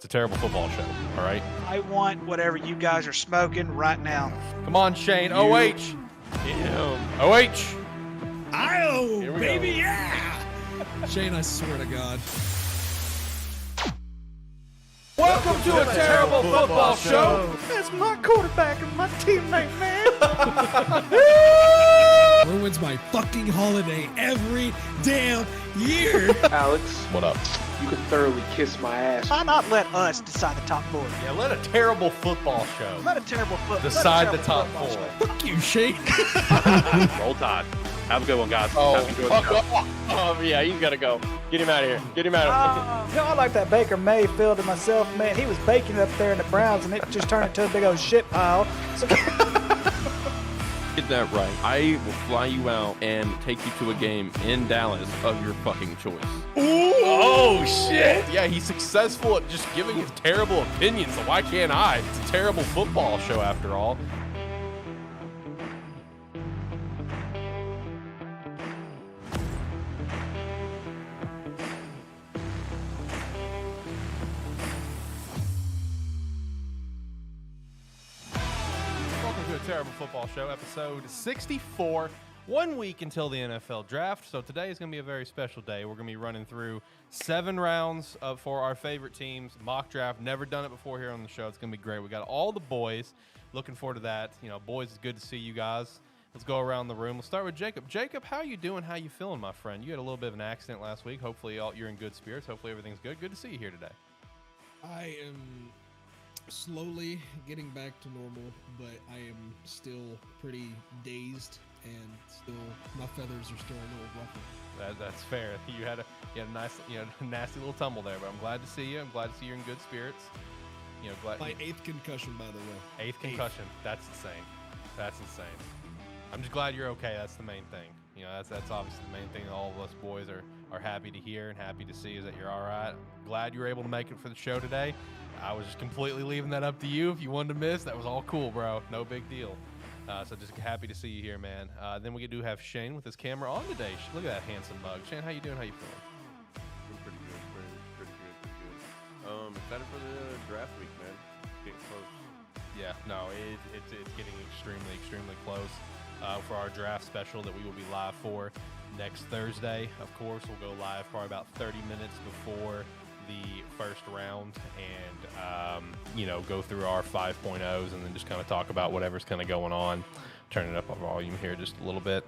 It's a terrible football show, all right? I want whatever you guys are smoking right now. Come on, Shane. OH. OH. Oh, baby, go. yeah! Shane, I swear to God. Welcome to a terrible football show. That's my quarterback and my teammate, man. Ruins my fucking holiday every damn year. Alex, What up? you can thoroughly kiss my ass. Why not let us decide the top four? Yeah, let a terrible football show Let a terrible decide the top four. Fuck you, Shane. Roll Tide. Have a good one, guys. Oh, Have a good one. fuck off. Oh, yeah, he's got to go. Get him out of here. Get him out of here. I like that Baker Mayfield and myself, man. He was baking up there in the Browns, and it just turned into a big old shit pile. So Get that right. I will fly you out and take you to a game in Dallas of your fucking choice. Oh, shit. Yeah, he's successful at just giving his terrible opinions, so why can't I? It's a terrible football show after all. Welcome to a terrible football show, episode 64. 1 week until the NFL draft, so today is going to be a very special day. We're going to be running through 7 rounds for our favorite teams, mock draft. Never done it before here on the show. It's going to be great. We got all the boys. Looking forward to that. You know, boys, it's good to see you guys. Let's go around the room. We'll start with Jacob. Jacob, how you doing? How you feeling, my friend? You had a little bit of an accident last week. Hopefully you're in good spirits. Hopefully everything's good. Good to see you here today. I am slowly getting back to normal, but I am still pretty dazed and still my feathers are still a little ruffled. That's fair. You had a nice, nasty little tumble there, but I'm glad to see you. I'm glad to see you're in good spirits. My 8th concussion, by the way. 8th concussion. That's insane. That's insane. I'm just glad you're okay. That's the main thing. That's obviously the main thing that all of us boys are happy to hear and happy to see is that you're all right. Glad you were able to make it for the show today. I was just completely leaving that up to you. If you wanted to miss, that was all cool, bro. No big deal. So just happy to see you here, man. Then we do have Shane with his camera on today. Look at that handsome mug. Shane, how you doing? How you feeling? I'm pretty good. Pretty good. Excited for the draft week, man. Getting close. Yeah, no, it's getting extremely close for our draft special that we will be live for next Thursday. Of course, we'll go live probably about 30 minutes before the first round and, go through our 5.0s and then just kind of talk about whatever's kind of going on. Turn it up on volume here just a little bit.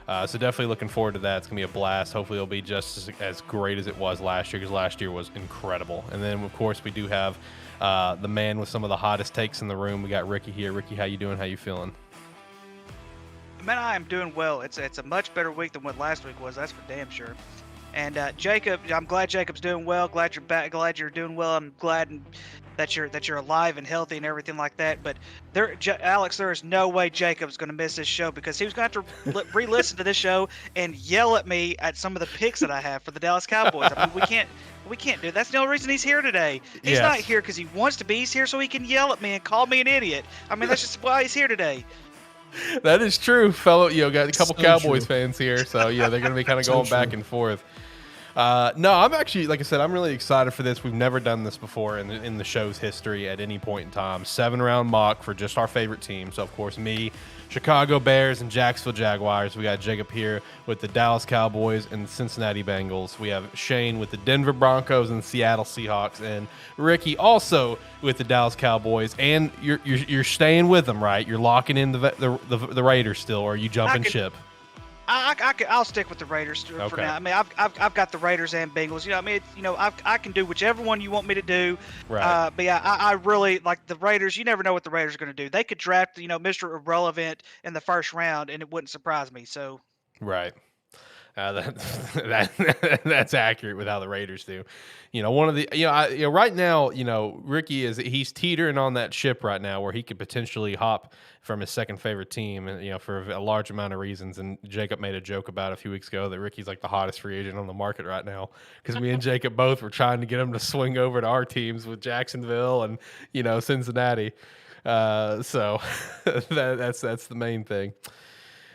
So definitely looking forward to that. It's going to be a blast. Hopefully it'll be just as great as it was last year because last year was incredible. And then, of course, we do have the man with some of the hottest takes in the room. We got Ricky here. Ricky, how you doing? How you feeling? man, I am doing well. It's a much better week than what last week was. That's for damn sure. And Jacob, I'm glad Jacob's doing well. Glad you're back. Glad you're doing well. I'm glad that you're alive and healthy and everything like that. But Alex, there is no way Jacob's going to miss this show because he was going to have to re-listen to this show and yell at me at some of the picks that I have for the Dallas Cowboys. I mean, we can't do it. That's the only reason he's here today. He's not here because he wants to be. He's here so he can yell at me and call me an idiot. I mean, that's just why he's here today. That is true, fellow. Got a couple So Cowboys true. fans here, so yeah, they're going to be kind of So going back true. and forth. No, I'm actually, like I said, I'm really excited for this. We've never done this before in the show's history at any point in time. 7-round mock for just our favorite team. So, of course, me, Chicago Bears, and Jacksonville Jaguars. We got Jacob here with the Dallas Cowboys and the Cincinnati Bengals. We have Shane with the Denver Broncos and Seattle Seahawks, and Ricky also with the Dallas Cowboys. And you're staying with them, right? You're locking in the Raiders still, or are you jumping ship? I'll stick with the Raiders for Okay. now. I mean, I've got the Raiders and Bengals. I can do whichever one you want me to do. Right. But yeah, I really like the Raiders. You never know what the Raiders are going to do. They could draft, Mr. Irrelevant in the first round, and it wouldn't surprise me. So. Right. That's accurate with how the Raiders do. One of the right now, Ricky he's teetering on that ship right now where he could potentially hop from his second favorite team, and for a large amount of reasons. And Jacob made a joke about a few weeks ago that Ricky's like the hottest free agent on the market right now because me and Jacob both were trying to get him to swing over to our teams with Jacksonville and Cincinnati. So that's the main thing.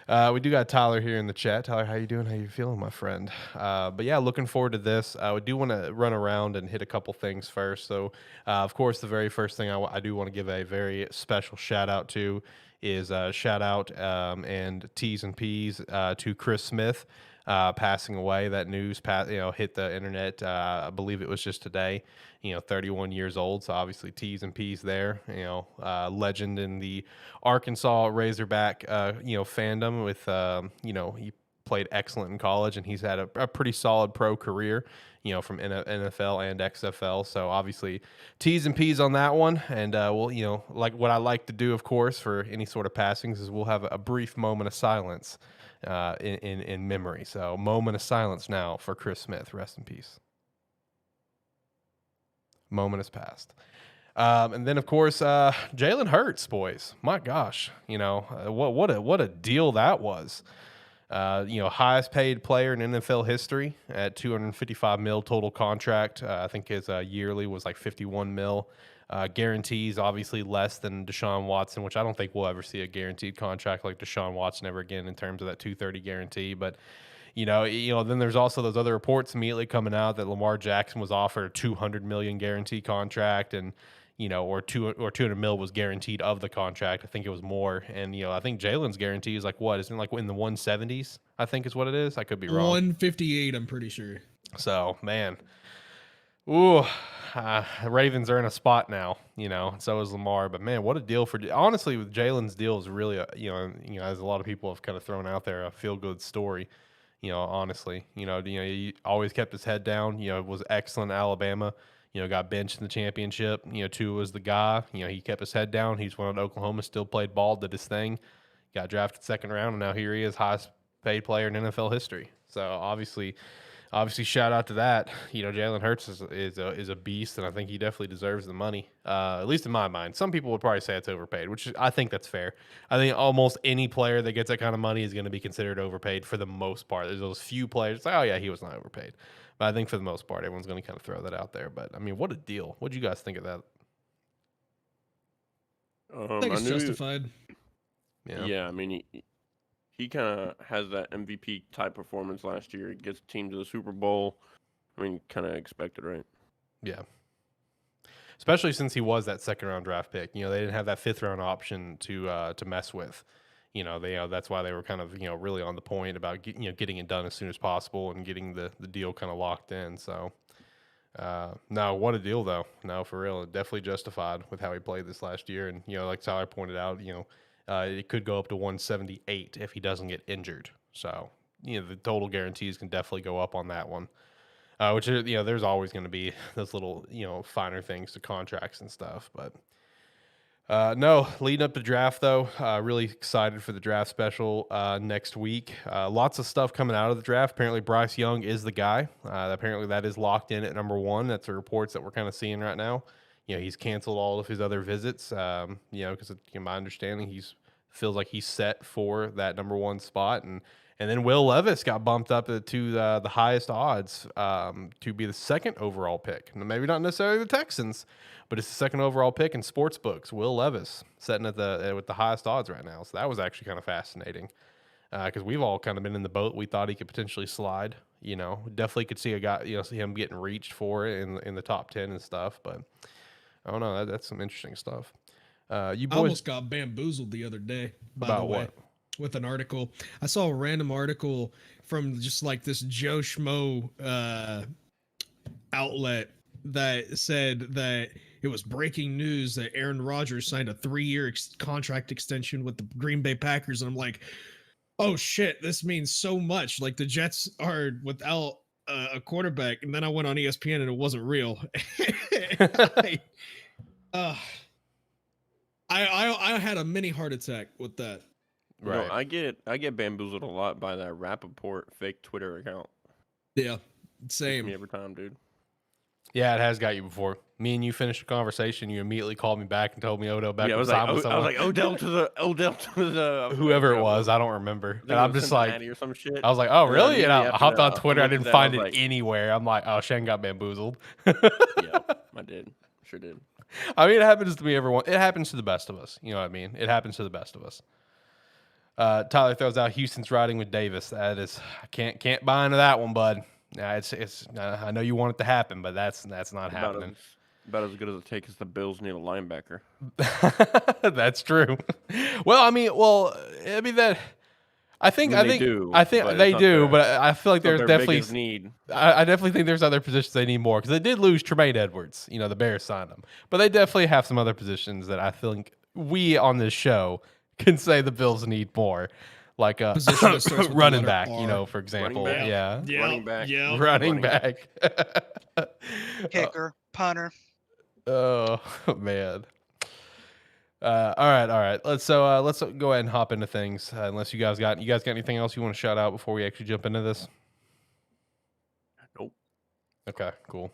We do got Tyler here in the chat. Tyler, how you doing? How you feeling, my friend? But yeah, looking forward to this. We do want to run around and hit a couple things first. So, of course, the very first thing I do want to give a very special shout out to is shout out and T's and P's to Chris Smith passing away. That news hit the internet. I believe it was just today. 31 years old. So obviously T's and P's there. Legend in the Arkansas Razorback fandom. With he played excellent in college, and he's had a pretty solid pro career. From NFL and XFL. So obviously T's and P's on that one. And we'll, like what I like to do, of course, for any sort of passings is we'll have a brief moment of silence in memory. So moment of silence now for Chris Smith. Rest in peace. Moment has passed. And then, of course, Jalen Hurts, boys. My gosh, what a deal that was. Highest paid player in NFL history at $255 million total contract. I think his yearly was like $51 million. Guarantees obviously less than Deshaun Watson, which I don't think we'll ever see a guaranteed contract like Deshaun Watson ever again in terms of that $230 guarantee. But then there's also those other reports immediately coming out that Lamar Jackson was offered a $200 million guarantee contract, and or $200 million was guaranteed of the contract. I think it was more. And, I think Jalen's guarantee is like what? Isn't it like in the 170s, I think is what it is. I could be wrong. 158, I'm pretty sure. So, man. Ooh, Ravens are in a spot now, so is Lamar. But, man, what a deal honestly, with Jalen's deal is really, as a lot of people have kind of thrown out there, a feel-good story, honestly. He always kept his head down, was excellent at Alabama. Got benched in the championship. Tua was the guy. He kept his head down. He's went to Oklahoma, still played ball, did his thing. Got drafted second round, and now here he is, highest paid player in NFL history. So obviously, shout out to that. Jalen Hurts is a beast, and I think he definitely deserves the money. At least in my mind. Some people would probably say it's overpaid, which I think that's fair. I think almost any player that gets that kind of money is going to be considered overpaid for the most part. There's those few players like, oh yeah, he was not overpaid. But I think for the most part, everyone's going to kind of throw that out there. But, I mean, what a deal. What do you guys think of that? I think it's justified. Yeah, I mean, he kind of has that MVP type performance last year. He gets the team to the Super Bowl. I mean, kind of expected, right? Yeah. Especially since he was that second-round draft pick. They didn't have that fifth-round option to mess with. That's why they were kind of, really on the point about, getting it done as soon as possible and getting the deal kind of locked in. So, no, what a deal, though. No, for real. Definitely justified with how he played this last year. And, like Tyler pointed out, it could go up to 178 if he doesn't get injured. So, the total guarantees can definitely go up on that one. Which, there's always going to be those little, finer things to contracts and stuff. But, no, leading up to draft, though, really excited for the draft special next week. Lots of stuff coming out of the draft. Apparently, Bryce Young is the guy. Apparently, that is locked in at number one. That's the reports that we're kind of seeing right now. He's canceled all of his other visits, because in my understanding, feels like he's set for that number one spot. And then Will Levis got bumped up to the highest odds to be the second overall pick. Maybe not necessarily the Texans, but it's the second overall pick in sports books. Will Levis sitting with the highest odds right now. So that was actually kind of fascinating because we've all kind of been in the boat. We thought he could potentially slide. Definitely could see a guy, see him getting reached for in the top 10 and stuff. But I don't know. That's some interesting stuff. You boys I almost got bamboozled the other day. By the way. What? With an article. I saw a random article from just like this Joe Schmo outlet that said that it was breaking news that Aaron Rodgers signed a 3-year contract extension with the Green Bay Packers. And I'm like, oh shit, this means so much. Like the Jets are without a quarterback. And then I went on ESPN and it wasn't real. I had a mini heart attack with that. Right. I get bamboozled a lot by that Rappaport fake Twitter account. Yeah, same. Me every time, dude. Yeah, it has got you before. Me and you finished a conversation. You immediately called me back and told me Odell Beckham. Yeah, I was like Odell to the whoever it was. I don't remember. And I'm just like, or some shit. I was like, oh really? And I hopped on Twitter. I didn't find it like, anywhere. I'm like, oh, Shane got bamboozled. Yeah, I did. Sure did. I mean, it happens to me, everyone. It happens to the best of us. You know what I mean? It happens to the best of us. Tyler throws out Houston's riding with Davis. That is, I can't buy into that one, bud. It's. I know you want it to happen, but that's not happening. About as good as it takes is the Bills need a linebacker. That's true. I mean that. I think they do, but I feel like there's definitely need. I definitely think there's other positions they need more because they did lose Tremaine Edwards. You know, the Bears signed him, but they definitely have some other positions that I think we on this show can say the Bills need more, like a running back. You know, for example, running back, kicker, punter. Oh man. All right. Let's go ahead and hop into things. Unless you guys got anything else you want to shout out before we actually jump into this? Nope. Okay, cool.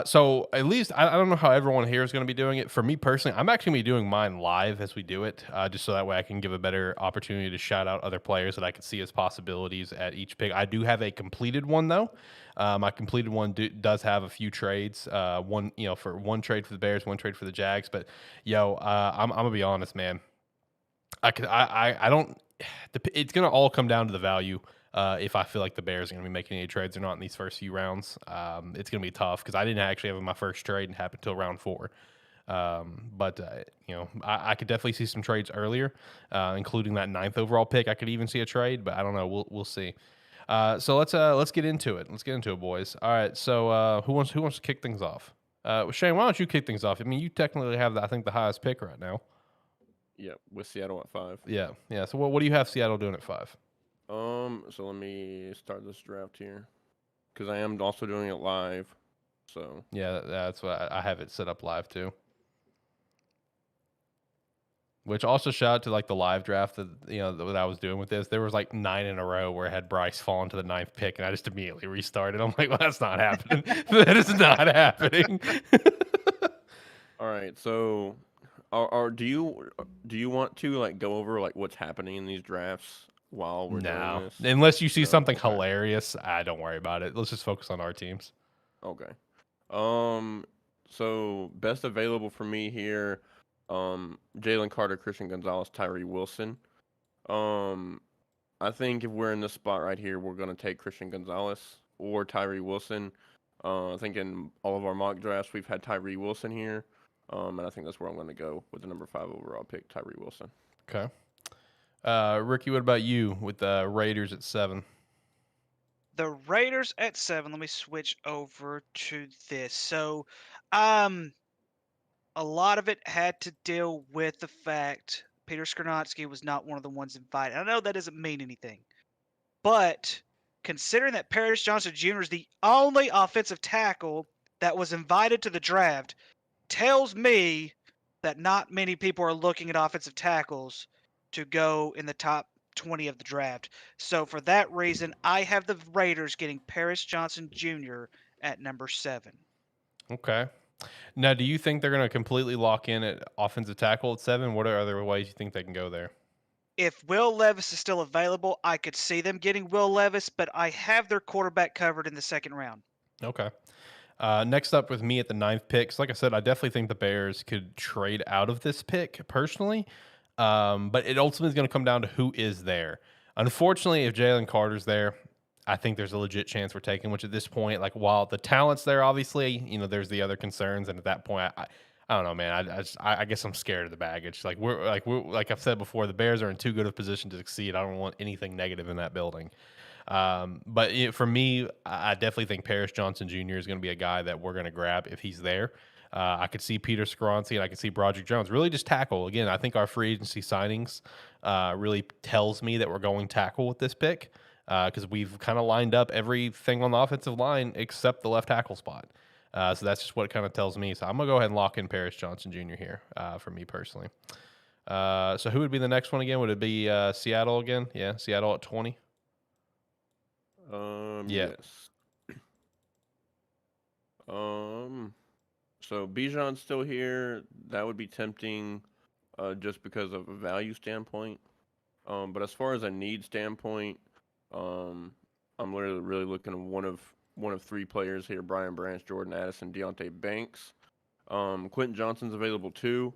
So at least I don't know how everyone here is going to be doing it. For me personally, I'm actually going to be doing mine live as we do it, just so that way I can give a better opportunity to shout out other players that I could see as possibilities at each pick. I do have a completed one though. My completed one does have a few trades. One trade for the Bears, one trade for the Jags. But I'm gonna be honest, man. I don't. It's gonna all come down to the value. If I feel like the Bears are going to be making any trades or not in these first few rounds, it's going to be tough because I didn't actually have my first trade and happen until round 4. But I could definitely see some trades earlier, including that 9th overall pick. I could even see a trade, but I don't know. We'll see. So let's get into it. Let's get into it, boys. All right. So who wants to kick things off? Shane, why don't you kick things off? I mean, you technically have I think the highest pick right now. Yeah, with Seattle at 5. Yeah. So what do you have Seattle doing at 5? So let me start this draft here, because I am also doing it live. So yeah, that's what I have it set up live too. Which also shout out to like the live draft that that I was doing with this. There was like 9 in a row where I had Bryce falling to the 9th pick, and I just immediately restarted. I'm like, well, that's not happening. That is not happening. All right, so do you want to like go over like what's happening in these drafts? While we're doing this? Unless you see something hilarious, don't worry about it. Let's just focus on our teams. Okay. So best available for me here, Jalen Carter, Christian Gonzalez, Tyree Wilson. I think if we're in this spot right here, we're gonna take Christian Gonzalez or Tyree Wilson. I think in all of our mock drafts we've had Tyree Wilson here, and I think that's where I'm gonna go with the number 5 overall pick, Tyree Wilson. Okay. Ricky, what about you with the Raiders at 7? The Raiders at 7. Let me switch over to this. So, a lot of it had to deal with the fact Peter Skrzyncki was not one of the ones invited. I know that doesn't mean anything, but considering that Paris Johnson Jr. is the only offensive tackle that was invited to the draft, tells me that not many people are looking at offensive tackles to go in the top 20 of the draft. So for that reason, I have the Raiders getting Paris Johnson Jr. at number 7. Okay. Now, do you think they're going to completely lock in at offensive tackle at 7? What are other ways you think they can go there? If Will Levis is still available, I could see them getting Will Levis, but I have their quarterback covered in the 2nd round. Okay. Next up with me at the 9th pick. So like I said, I definitely think the Bears could trade out of this pick personally. But it ultimately is going to come down to who is there. Unfortunately, if Jalen Carter's there, I think there's a legit chance we're taking, which at this point, like while the talent's there, obviously, there's the other concerns. And at that point, I don't know, man. I guess I'm scared of the baggage. We're like I've said before, the Bears are in too good of a position to succeed. I don't want anything negative in that building. But for me, I definitely think Paris Johnson Jr. is going to be a guy that we're going to grab if he's there. I could see Peter Skrzyncki and I could see Broderick Jones. Really just tackle. Again, I think our free agency signings really tells me that we're going tackle with this pick because we've kind of lined up everything on the offensive line except the left tackle spot. So that's just what it kind of tells me. So I'm going to go ahead and lock in Paris Johnson Jr. here for me personally. So who would be the next one again? Would it be Seattle again? Yeah, Seattle at 20. Yes. So Bijan's still here. That would be tempting, just because of a value standpoint. But as far as a need standpoint, I'm literally really looking at one of 3 players here: Brian Branch, Jordan Addison, Deontay Banks. Quentin Johnson's available too.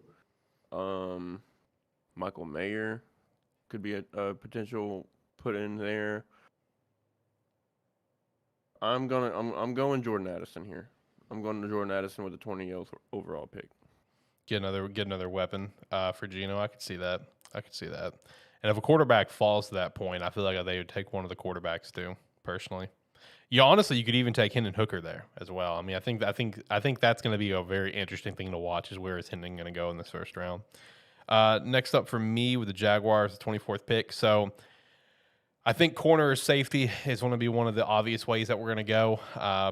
Michael Mayer. could be a potential put in there. I'm going Jordan Addison here. I'm going to Jordan Addison with the 20th overall pick. Get another weapon for Geno. I could see that. And if a quarterback falls to that point, I feel like they would take one of the quarterbacks too. Personally, honestly, you could even take Hendon Hooker there as well. I mean, I think that's going to be a very interesting thing to watch. Is where is Hendon going to go in this first round? Next up for me with the Jaguars, the 24th pick. So I think corner or safety is going to be one of the obvious ways that we're going to go.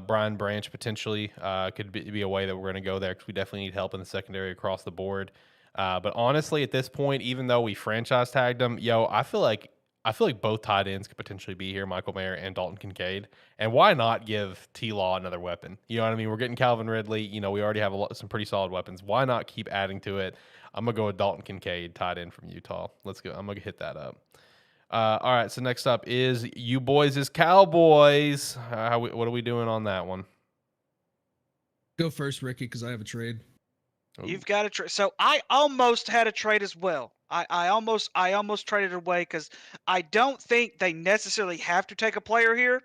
Brian Branch potentially could be a way that we're going to go there because we definitely need help in the secondary across the board. But honestly, at this point, even though we franchise tagged them, I feel like both tight ends could potentially be here, Michael Mayer and Dalton Kincaid. And why not give T-Law another weapon? You know what I mean? We're getting Calvin Ridley. We already have some pretty solid weapons. Why not keep adding to it? I'm going to go with Dalton Kincaid, tight end from Utah. Let's go. I'm going to hit that up. All right, so next up is you boys is Cowboys. What are we doing on that one? Go first, Ricky, because I have a trade. Ooh. You've got a trade. So I almost had a trade as well. I almost traded away because I don't think they necessarily have to take a player here.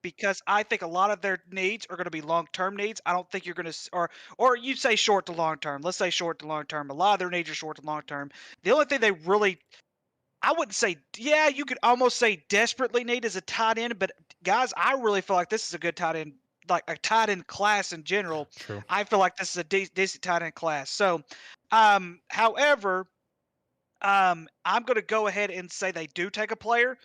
Because I think a lot of their needs are going to be long-term needs. I don't think you're going to, or you say short to long-term. Let's say short to long-term. A lot of their needs are short to long-term. The only thing they really, I wouldn't say, you could almost say desperately need is a tight end. But guys, I really feel like this is a good tight end, like a tight end class in general. True. I feel like this is a decent tight end class. So, however, I'm going to go ahead and say they do take a player.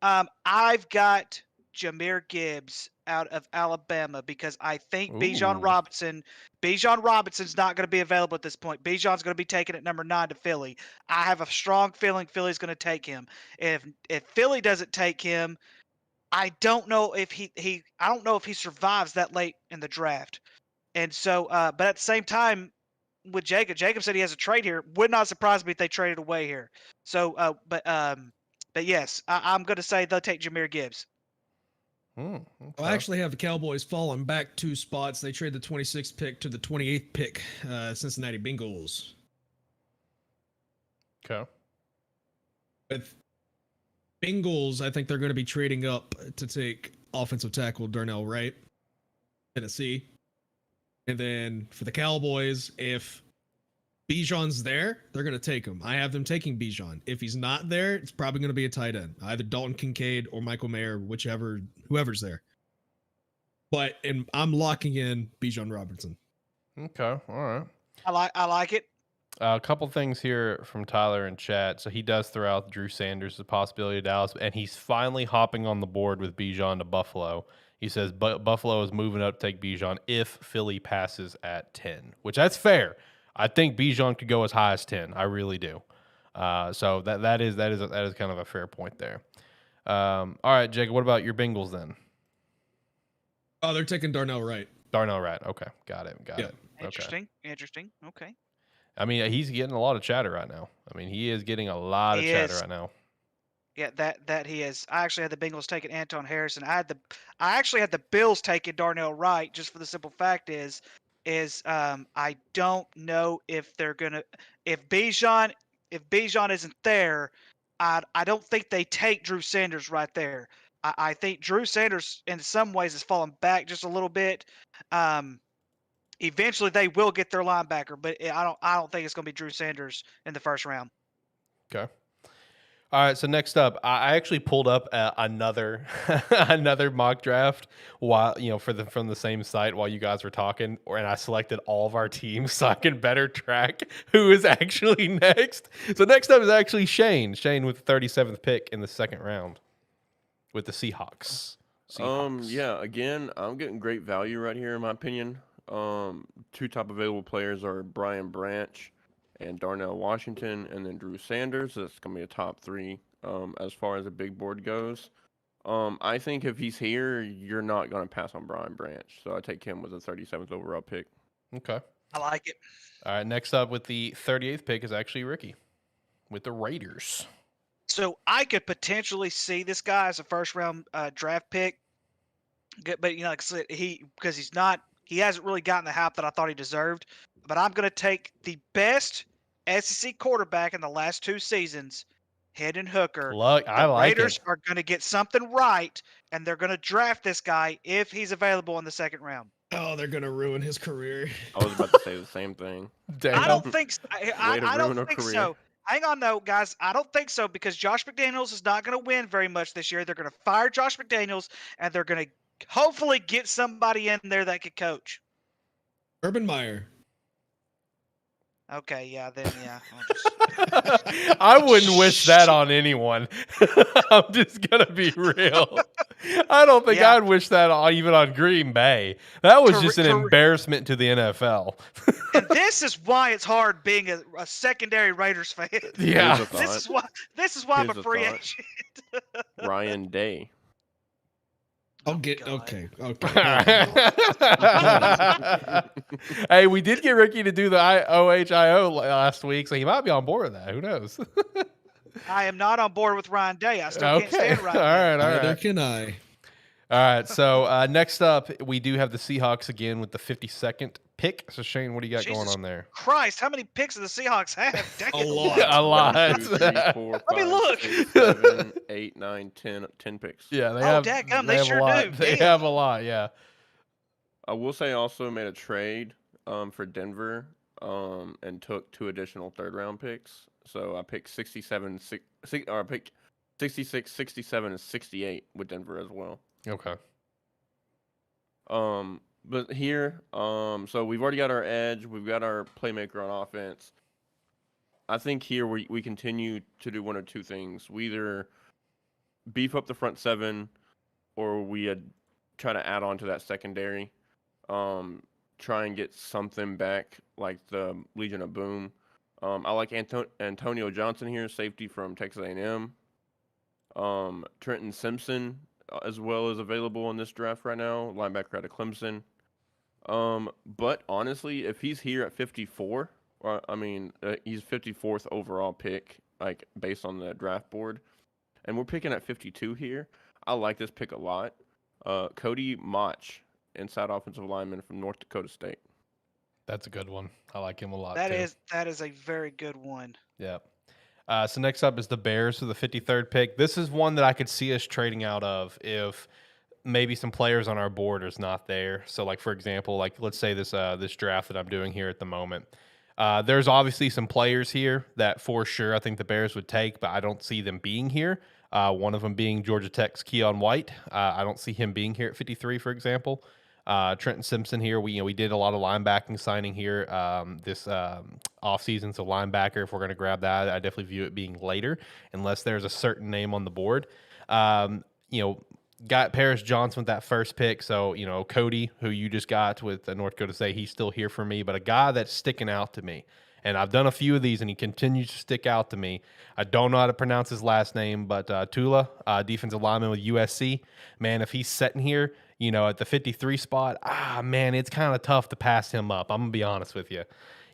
I've got Jahmyr Gibbs out of Alabama because I think Bijan Robinson's not going to be available at this point. Bijan's going to be taken at number 9 to Philly. I have a strong feeling Philly's going to take him. If Philly doesn't take him, I don't know if he survives that late in the draft. And so, but at the same time, with Jacob said he has a trade here. Would not surprise me if they traded away here. So, but yes, I'm going to say they'll take Jahmyr Gibbs. Okay. I actually have the Cowboys falling back 2 spots. They trade the 26th pick to the 28th pick, Cincinnati Bengals. Okay. With Bengals, I think they're going to be trading up to take offensive tackle Darnell Wright, Tennessee. And then for the Cowboys, if Bijan's there, they're going to take him. I have them taking Bijan. If he's not there, it's probably going to be a tight end, either Dalton Kincaid or Michael Mayer, whoever's there. But I'm locking in Bijan Robinson. Okay, all right. I like it. A couple things here from Tyler in chat. So he does throw out Drew Sanders as a possibility of Dallas, and he's finally hopping on the board with Bijan to Buffalo. He says Buffalo is moving up to take Bijan if Philly passes at 10, which that's fair. I think Bijan could go as high as 10. I really do. So that is kind of a fair point there. All right, Jacob, what about your Bengals then? Oh, they're taking Darnell Wright. Darnell Wright. Okay, got it. Interesting. Okay. Interesting. Okay. I mean, he's getting a lot of chatter right now. I mean, he is getting a lot of chatter right now. Yeah, that he is. I actually had the Bengals taking Anton Harrison. I actually had the Bills taking Darnell Wright, just for the simple fact is I don't know if they're gonna if Bijan isn't there, I don't think they take Drew Sanders right there. I think Drew Sanders in some ways has fallen back just a little bit. Eventually they will get their linebacker, but I don't think it's gonna be Drew Sanders in the first round. Okay. All right, so next up, I actually pulled up another another mock draft while from the same site while you guys were talking, and I selected all of our teams so I can better track who is actually next. So next up is actually Shane with the 37th pick in the second round with the Seahawks. Yeah, again, I'm getting great value right here in my opinion. 2 top available players are Brian Branch and Darnell Washington, and then Drew Sanders. That's going to be a top 3 as far as the big board goes. I think if he's here, you're not going to pass on Brian Branch. So I take him with the 37th overall pick. Okay. I like it. All right, next up with the 38th pick is actually Ricky with the Raiders. So I could potentially see this guy as a first-round draft pick. But, like I said, he hasn't really gotten the hype that I thought he deserved. But I'm going to take the best SEC quarterback in the last 2 seasons, Hendon Hooker. Look, I The like Raiders it. are going to get something right, and they're going to draft this guy if he's available in the 2nd round. Oh, they're gonna ruin his career. I was about to say the same thing. Damn. I don't think so. Way to I don't ruin a think career. so. Hang on, though, guys. I don't think so because Josh McDaniels is not going to win very much this year. They're going to fire Josh McDaniels, and they're going to hopefully get somebody in there that could coach. Urban Meyer. Okay, yeah, then yeah. I wouldn't wish that on anyone. I'm just gonna be real. I don't think Yeah. I'd wish that even on Green Bay. That was just an Correct. embarrassment to the NFL. And this is why it's hard being a secondary Raiders fan. Yeah. Here's a thought. This is why I'm Here's a a free thought. agent. Ryan Day. I'll get God. okay. Hey, we did get Ricky to do the OHIO last week, so he might be on board with that. Who knows? I am not on board with Ryan Day. I still can't Okay. stand Ryan All Day. right. All Neither right. can I. All right. So next up, we do have the Seahawks again with the 52nd pick. So Shane, what do you got going Jesus on there? Christ, how many picks do the Seahawks have? Dang A it. lot. A lot. 1, 2, 3, 4, Let me 5, look. 6, 7, 8, 9, 10 picks. Yeah, they Oh, have. dadgum, they they have sure a lot. do. They Damn. have a lot. Yeah. I will say I also made a trade for Denver and took 2 additional 3rd-round picks. So I picked 67, or I picked 66, 67, and 68 with Denver as well. Okay. But here, so we've already got our edge. We've got our playmaker on offense. I think here we continue to do one or two things. We either beef up the front 7 or we try to add on to that secondary. Try and get something back like the Legion of Boom. I like Antonio Johnson here, safety from Texas A&M. Trenton Simpson as well is available in this draft right now, linebacker out of Clemson. But honestly, if he's here at 54, he's 54th overall pick, like based on the draft board, and we're picking at 52 here. I like this pick a lot. Cody Mach, inside offensive lineman from North Dakota State. That's a good one. I like him a lot. That too. is a very good one. Yeah. So next up is the Bears with the 53rd pick. This is one that I could see us trading out of if maybe some players on our board is not there. So, like for example, like let's say this this draft that I'm doing here at the moment. There's obviously some players here that for sure I think the Bears would take, but I don't see them being here. One of them being Georgia Tech's Keon White. I don't see him being here at 53, for example. Trenton Simpson here. We did a lot of linebacking signing here this offseason. So linebacker, if we're going to grab that, I definitely view it being later, unless there's a certain name on the board. Got Paris Johnson with that first pick. So, Cody, who you just got with North Dakota State, he's still here for me. But a guy that's sticking out to me, and I've done a few of these, and he continues to stick out to me. I don't know how to pronounce his last name, but Tula, defensive lineman with USC. Man, if he's sitting here, at the 53 spot, man, it's kind of tough to pass him up. I'm going to be honest with you.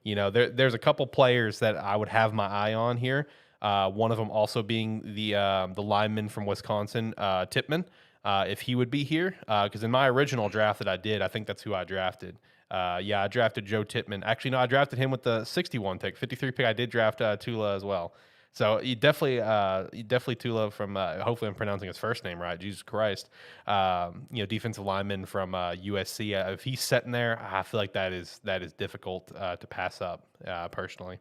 There's a couple players that I would have my eye on here. One of them also being the lineman from Wisconsin, Tippmann. If he would be here, because in my original draft that I did, I think that's who I drafted. I drafted Joe Tippmann. Actually, no, I drafted him with the 61 pick. 53 pick, I did draft Tula as well. So you definitely Tula from, hopefully I'm pronouncing his first name right, Jesus Christ. Defensive lineman from USC. If he's sitting there, I feel like that is difficult to pass up, personally.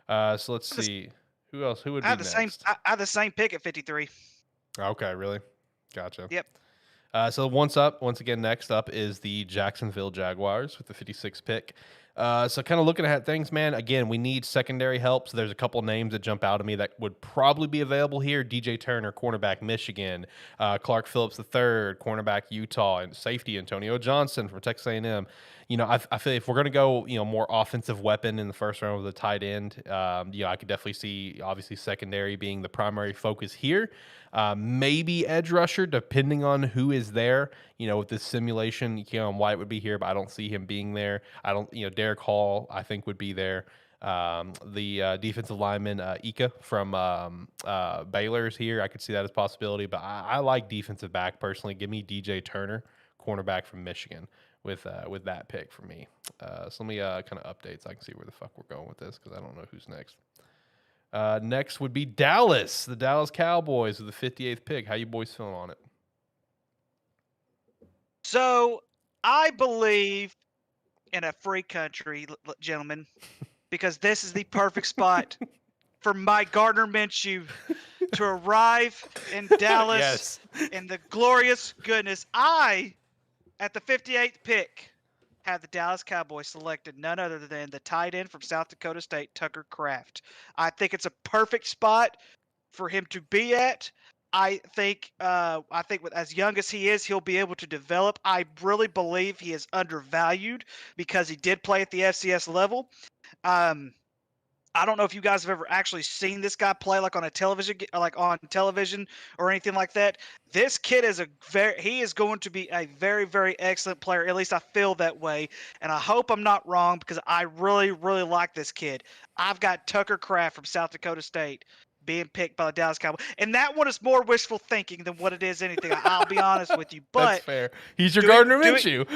So let's see. Who else? Who would be next? I have the same pick at 53. Okay, really? Gotcha. Yep. So once again, next up is the Jacksonville Jaguars with the 56th pick. So kind of looking at things, man, again, we need secondary help. So there's a couple names that jump out at me that would probably be available here. DJ Turner, cornerback, Michigan. Clark Phillips III, cornerback, Utah. And safety, Antonio Johnson from Texas A&M. I feel if we're going to go, more offensive weapon in the first round with a tight end, I could definitely see, obviously, secondary being the primary focus here. Maybe edge rusher, depending on who is there. With this simulation, Keon White would be here, but I don't see him being there. I don't, Derek Hall, I think, would be there. The defensive lineman, Ika from Baylor is here. I could see that as a possibility, but I like defensive back personally. Give me DJ Turner, cornerback from Michigan. with that pick for me. So let me kind of update so I can see where the fuck we're going with this because I don't know who's next. Next would be Dallas, the Dallas Cowboys with the 58th pick. How you boys feeling on it? So I believe in a free country, gentlemen, because this is the perfect spot for my Gardner Minshew to arrive in Dallas in the glorious goodness. I, at the 58th pick, have the Dallas Cowboys selected none other than the tight end from South Dakota State, Tucker Kraft. I think it's a perfect spot for him to be at. I think with as young as he is, he'll be able to develop. I really believe he is undervalued because he did play at the FCS level. I don't know if you guys have ever actually seen this guy play like on television or anything like that. This kid is he is going to be a very, very excellent player. At least I feel that way. And I hope I'm not wrong because I really, really like this kid. I've got Tucker Kraft from South Dakota State being picked by the Dallas Cowboys. And that one is more wishful thinking than what it is anything. I'll be honest with you. But that's fair. He's your Gardner Minshew.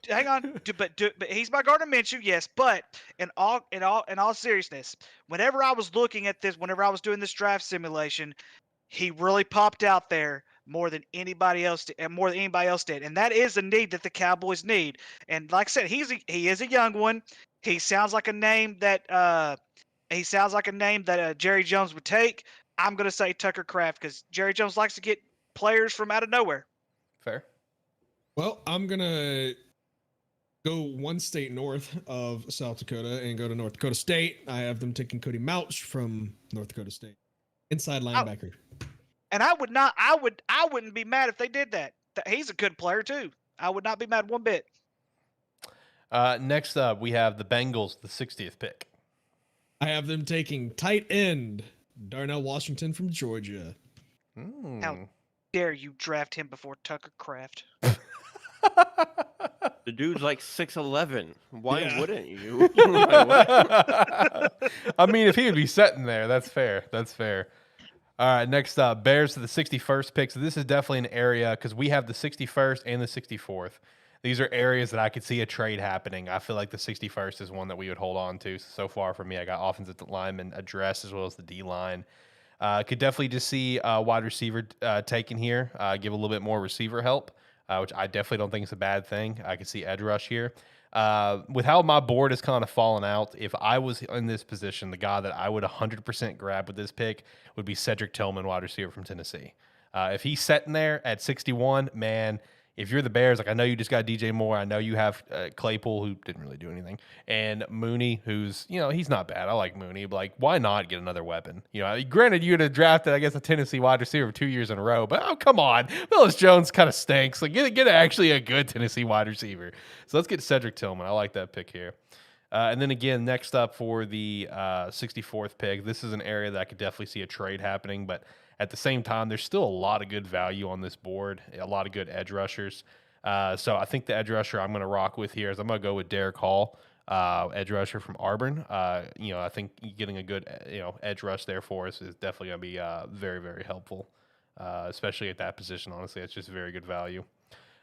Hang on, but he's my Gardner Minshew, yes. But in all seriousness, whenever I was looking at this, whenever I was doing this draft simulation, he really popped out there more than anybody else did, and that is a need that the Cowboys need. And like I said, he is a young one. He sounds like a name that Jerry Jones would take. I'm gonna say Tucker Kraft because Jerry Jones likes to get players from out of nowhere. Fair. Well, I'm gonna go one state north of South Dakota and go to North Dakota State. I have them taking Cody Mouch from North Dakota State, inside linebacker. And I wouldn't be mad if they did that. He's a good player too. I would not be mad one bit. Next up, we have the Bengals, the 60th pick. I have them taking tight end Darnell Washington from Georgia. How dare you draft him before Tucker Kraft? The dude's like 6'11". Why wouldn't you? I mean, if he would be sitting there, that's fair. That's fair. All right, next up, Bears to the 61st pick. So this is definitely an area because we have the 61st and the 64th. These are areas that I could see a trade happening. I feel like the 61st is one that we would hold on to. So far for me, I got offensive lineman addressed as well as the D-line. Could definitely just see wide receiver taken here, give a little bit more receiver help. Which I definitely don't think is a bad thing. I could see edge rush here. With how my board has kind of fallen out, if I was in this position, the guy that I would 100% grab with this pick would be Cedric Tillman, wide receiver from Tennessee. If he's sitting there at 61, man, if you're the Bears, like I know you just got DJ Moore. I know you have Claypool, who didn't really do anything, and Mooney, who's, he's not bad. I like Mooney, but like, why not get another weapon? Granted, you would have drafted, I guess, a Tennessee wide receiver 2 years in a row, but come on. Willis Jones kind of stinks. Like, get actually a good Tennessee wide receiver. So let's get Cedric Tillman. I like that pick here. And then again, next up for the 64th pick, this is an area that I could definitely see a trade happening, but at the same time, there's still a lot of good value on this board, a lot of good edge rushers. So I think the edge rusher I'm going to rock with here is I'm going to go with Derek Hall, edge rusher from Auburn. I think getting a good edge rush there for us is definitely going to be very, very helpful, especially at that position. Honestly, it's just very good value.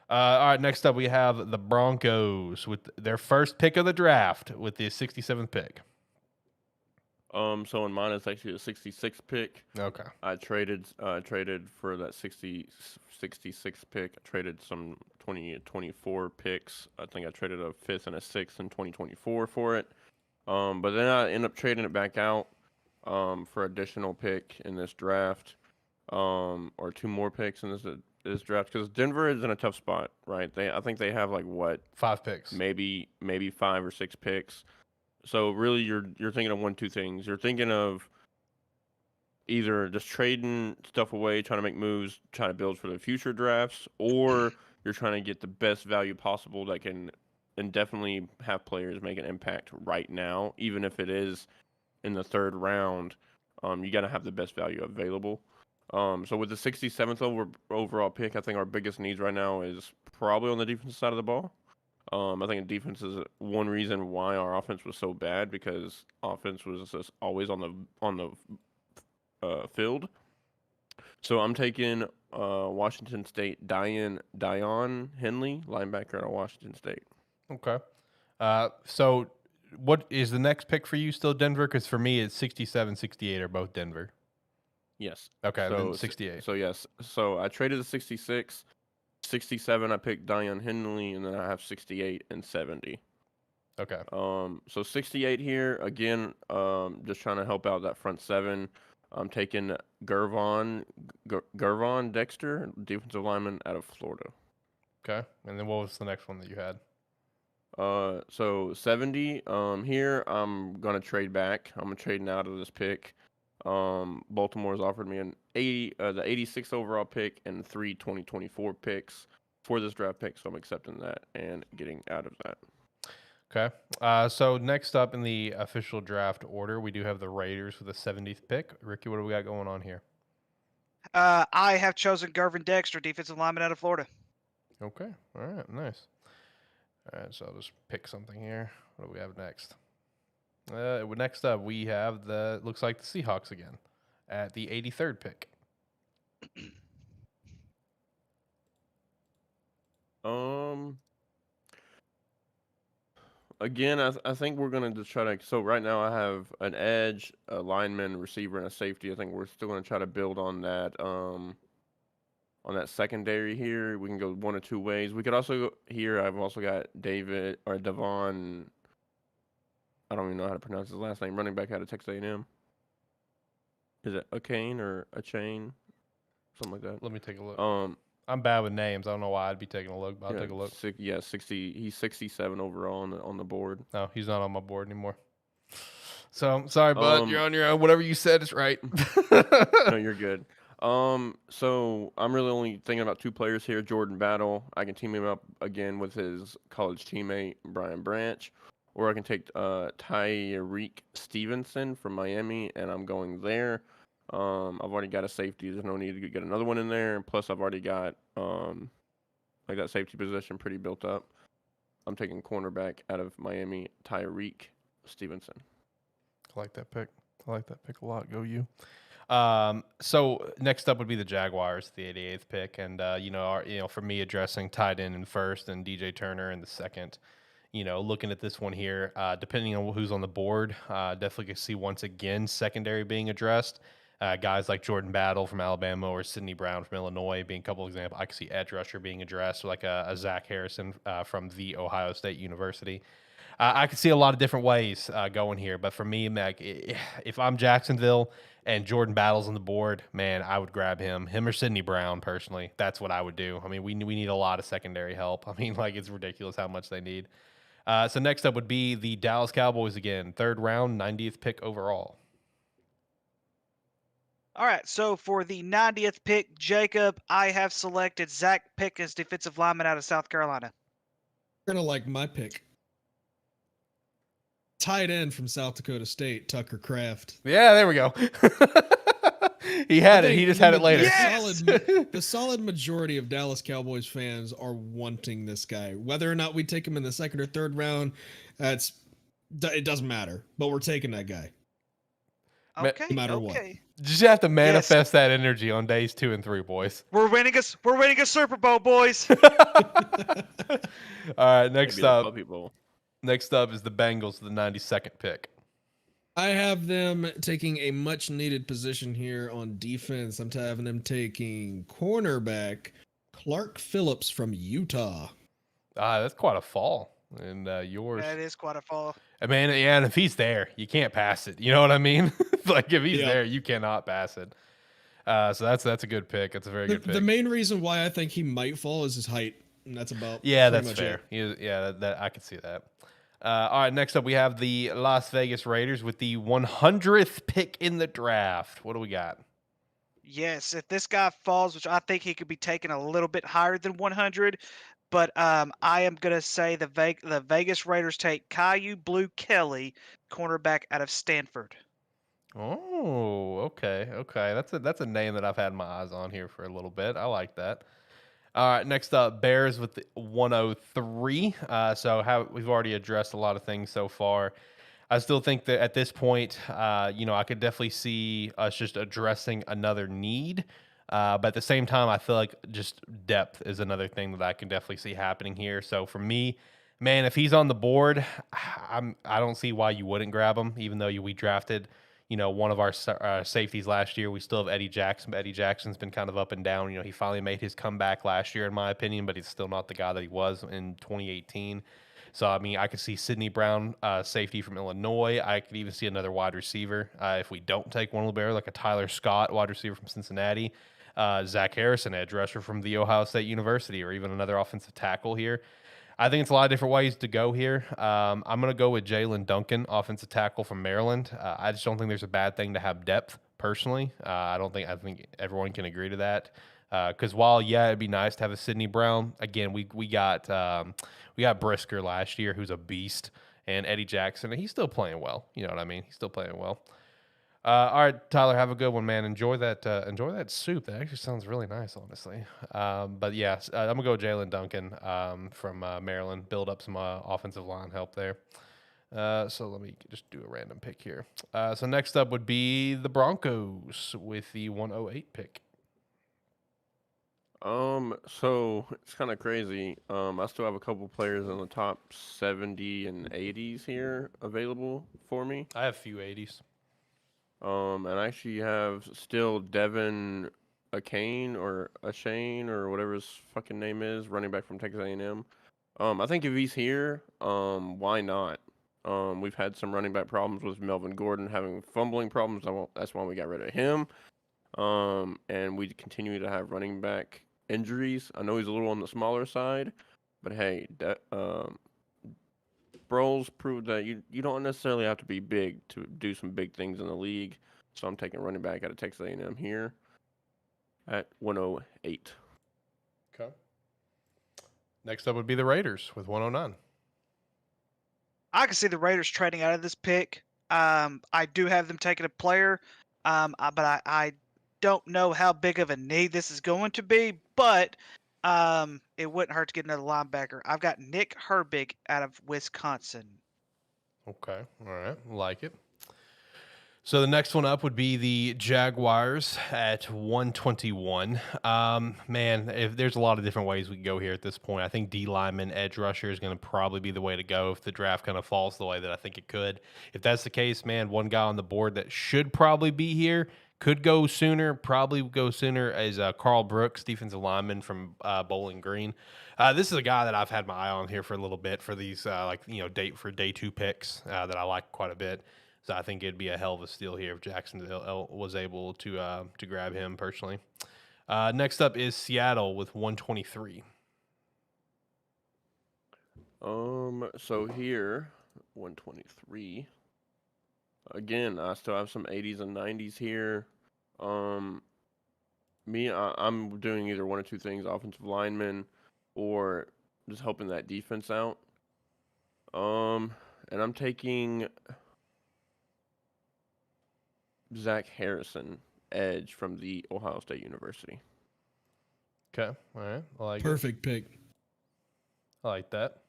All right, next up we have the Broncos with their first pick of the draft with the 67th pick. So in mine it's actually the 66th pick. Okay. I traded for that 66th pick. I traded some 2024 picks. I think I traded a 5th and a 6th in 2024 for it. But then I ended up trading it back out for additional pick in this draft, or 2 more picks in this draft, because Denver is in a tough spot, right? I think they have like 5 picks, maybe 5 or 6 picks. So really, you're thinking of 1-2 things. You're thinking of either just trading stuff away, trying to make moves, trying to build for the future drafts, or you're trying to get the best value possible that can indefinitely have players make an impact right now, even if it is in the 3rd round. You got to have the best value available. So with the 67th overall pick, I think our biggest needs right now is probably on the defensive side of the ball. I think defense is one reason why our offense was so bad, because offense was just always on the field. So I'm taking Washington State, Dion Henley, linebacker out of Washington State. Okay. So what is the next pick for you still Denver? Because for me, it's 67, 68 are both Denver. Yes. Okay, So then 68. So yes. So I traded the 66. 67, I picked Dion Henley, and then I have 68 and 70. Okay. So 68 here again. Just trying to help out that front seven. I'm taking Gervon Dexter, defensive lineman out of Florida. Okay. And then what was the next one that you had? So 70. Here I'm gonna trade back. I'm gonna trading out of this pick. Baltimore's offered me the 86 overall pick and 3 2024 picks for this draft pick, so I'm accepting that and getting out of that. Okay. So next up in the official draft order, we do have the Raiders with the 70th pick. Ricky, what do we got going on here? I have chosen Gervon Dexter, defensive lineman out of Florida. Okay. All right. Nice. All right. So I'll just pick something here. What do we have next? Next up, we have looks like the Seahawks again at the 83rd pick. Again, I think we're gonna just try to. So right now, I have an edge, a lineman, receiver, and a safety. I think we're still gonna try to build on that. On that secondary here, we can go one or two ways. We could also go here. I've also got Devon. I don't even know how to pronounce his last name. Running back out of Texas A&M. Is it a cane or a chain? Something like that. Let me take a look. I'm bad with names. I don't know why I'd be taking a look, but I'll take a look. 60. He's 67 overall on the board. No, he's not on my board anymore. So sorry, bud. You're on your own. Whatever you said is right. No, you're good. So I'm really only thinking about two players here. Jordan Battle. I can team him up again with his college teammate Brian Branch. Or I can take Tyreek Stevenson from Miami, and I'm going there. I've already got a safety. There's no need to get another one in there. Plus, I've already got like that safety position pretty built up. I'm taking cornerback out of Miami, Tyreek Stevenson. I like that pick. I like that pick a lot. Go you. So next up would be the Jaguars, the 88th pick, and for me, addressing tight end in first and DJ Turner in the second. Looking at this one here, depending on who's on the board, definitely could see once again secondary being addressed. Guys like Jordan Battle from Alabama or Sidney Brown from Illinois being a couple of examples. I could see edge rusher being addressed, like a Zach Harrison from the Ohio State University. I could see a lot of different ways going here, but for me, if I'm Jacksonville and Jordan Battle's on the board, man, I would grab him or Sidney Brown personally. That's what I would do. I mean, we need a lot of secondary help. I mean, it's ridiculous how much they need. So next up would be the Dallas Cowboys again, 3rd round, 90th pick overall. All right, so for the 90th pick, Jacob, I have selected Zach Pickens, defensive lineman out of South Carolina. You're gonna like my pick. Tight end from South Dakota State, Tucker Kraft. Yeah, there we go. He had it. He just had it later. Yes! The solid majority of Dallas Cowboys fans are wanting this guy. Whether or not we take him in the 2nd or 3rd round, it doesn't matter. But we're taking that guy. Okay. No matter what. Just have to manifest that energy on days 2 and 3, boys. We're winning a Super Bowl, boys. All right, next Maybe up. the Puppy Bowl. Next up is the Bengals, the 92nd pick. I have them taking a much needed position here on defense. I'm having them taking cornerback Clark Phillips from Utah. That's quite a fall. And yours. That is quite a fall. I mean, yeah, and if he's there, you can't pass it. You know what I mean? If he's there, you cannot pass it. So that's a good pick. That's a very good pick. The main reason why I think he might fall is his height. And that's about that's fair. That I could see that. All right, next up we have the Las Vegas Raiders with the 100th pick in the draft. What do we got? Yes, if this guy falls, which I think he could be taken a little bit higher than 100, but I am going to say the Vegas Raiders take Caillou Blue Kelly, cornerback out of Stanford. Oh, okay. That's a name that I've had my eyes on here for a little bit. I like that. All right, next up, Bears with the 103. We've already addressed a lot of things so far. I still think that at this point, I could definitely see us just addressing another need. But at the same time, I feel like just depth is another thing that I can definitely see happening here. So for me, man, if he's on the board, I don't see why you wouldn't grab him, even though we drafted, one of our safeties last year. We still have Eddie Jackson. But Eddie Jackson's been kind of up and down. He finally made his comeback last year, in my opinion, but he's still not the guy that he was in 2018. So, I mean, I could see Sidney Brown, safety from Illinois. I could even see another wide receiver if we don't take one libero, like a Tyler Scott, wide receiver from Cincinnati. Zach Harrison, edge rusher from The Ohio State University, or even another offensive tackle here. I think it's a lot of different ways to go here. I'm going to go with Jalen Duncan, offensive tackle from Maryland. I just don't think there's a bad thing to have depth, personally. I think everyone can agree to that. Because while, it'd be nice to have a Sidney Brown, again, we got Brisker last year, who's a beast, and Eddie Jackson, and he's still playing well. You know what I mean? He's still playing well. All right, Tyler, have a good one, man. Enjoy that soup. That actually sounds really nice, honestly. But yeah, I'm gonna go Jalen Duncan from Maryland. Build up some offensive line help there. So let me just do a random pick here. So next up would be the Broncos with the 108 pick. So it's kind of crazy. I still have a couple players in the top 70 and 80s here available for me. I have a few 80s. And I actually have still Devin Achane or whatever his fucking name is, running back from Texas A&M. I think if he's here, why not? We've had some running back problems with Melvin Gordon having fumbling problems. That's why we got rid of him. And we continue to have running back injuries. I know he's a little on the smaller side, but hey, Sproles proved that you don't necessarily have to be big to do some big things in the league. So I'm taking running back out of Texas A&M here at 108. Okay. Next up would be the Raiders with 109. I can see the Raiders trading out of this pick. I do have them taking a player, but I don't know how big of a need this is going to be, but it wouldn't hurt to get another linebacker. I've got Nick Herbig out of Wisconsin. Okay. All right. Like it. So the next one up would be the Jaguars at 121. Man, if there's a lot of different ways we can go here at this point. I think D lineman, edge rusher is going to probably be the way to go if the draft kind of falls the way that I think it could. If that's the case, man, one guy on the board that should probably be here, could go sooner, probably go sooner, is Carl Brooks, defensive lineman from Bowling Green. This is a guy that I've had my eye on here for a little bit for these day 2 picks that I like quite a bit. So I think it'd be a hell of a steal here if Jacksonville was able to grab him personally. Next up is Seattle with 123. So here, 123. Again, I still have some 80s and 90s here. I'm doing either one or two things: offensive lineman, or just helping that defense out. And I'm taking Zach Harrison, edge from the Ohio State University. Okay, all right, I like Perfect pick. I like that.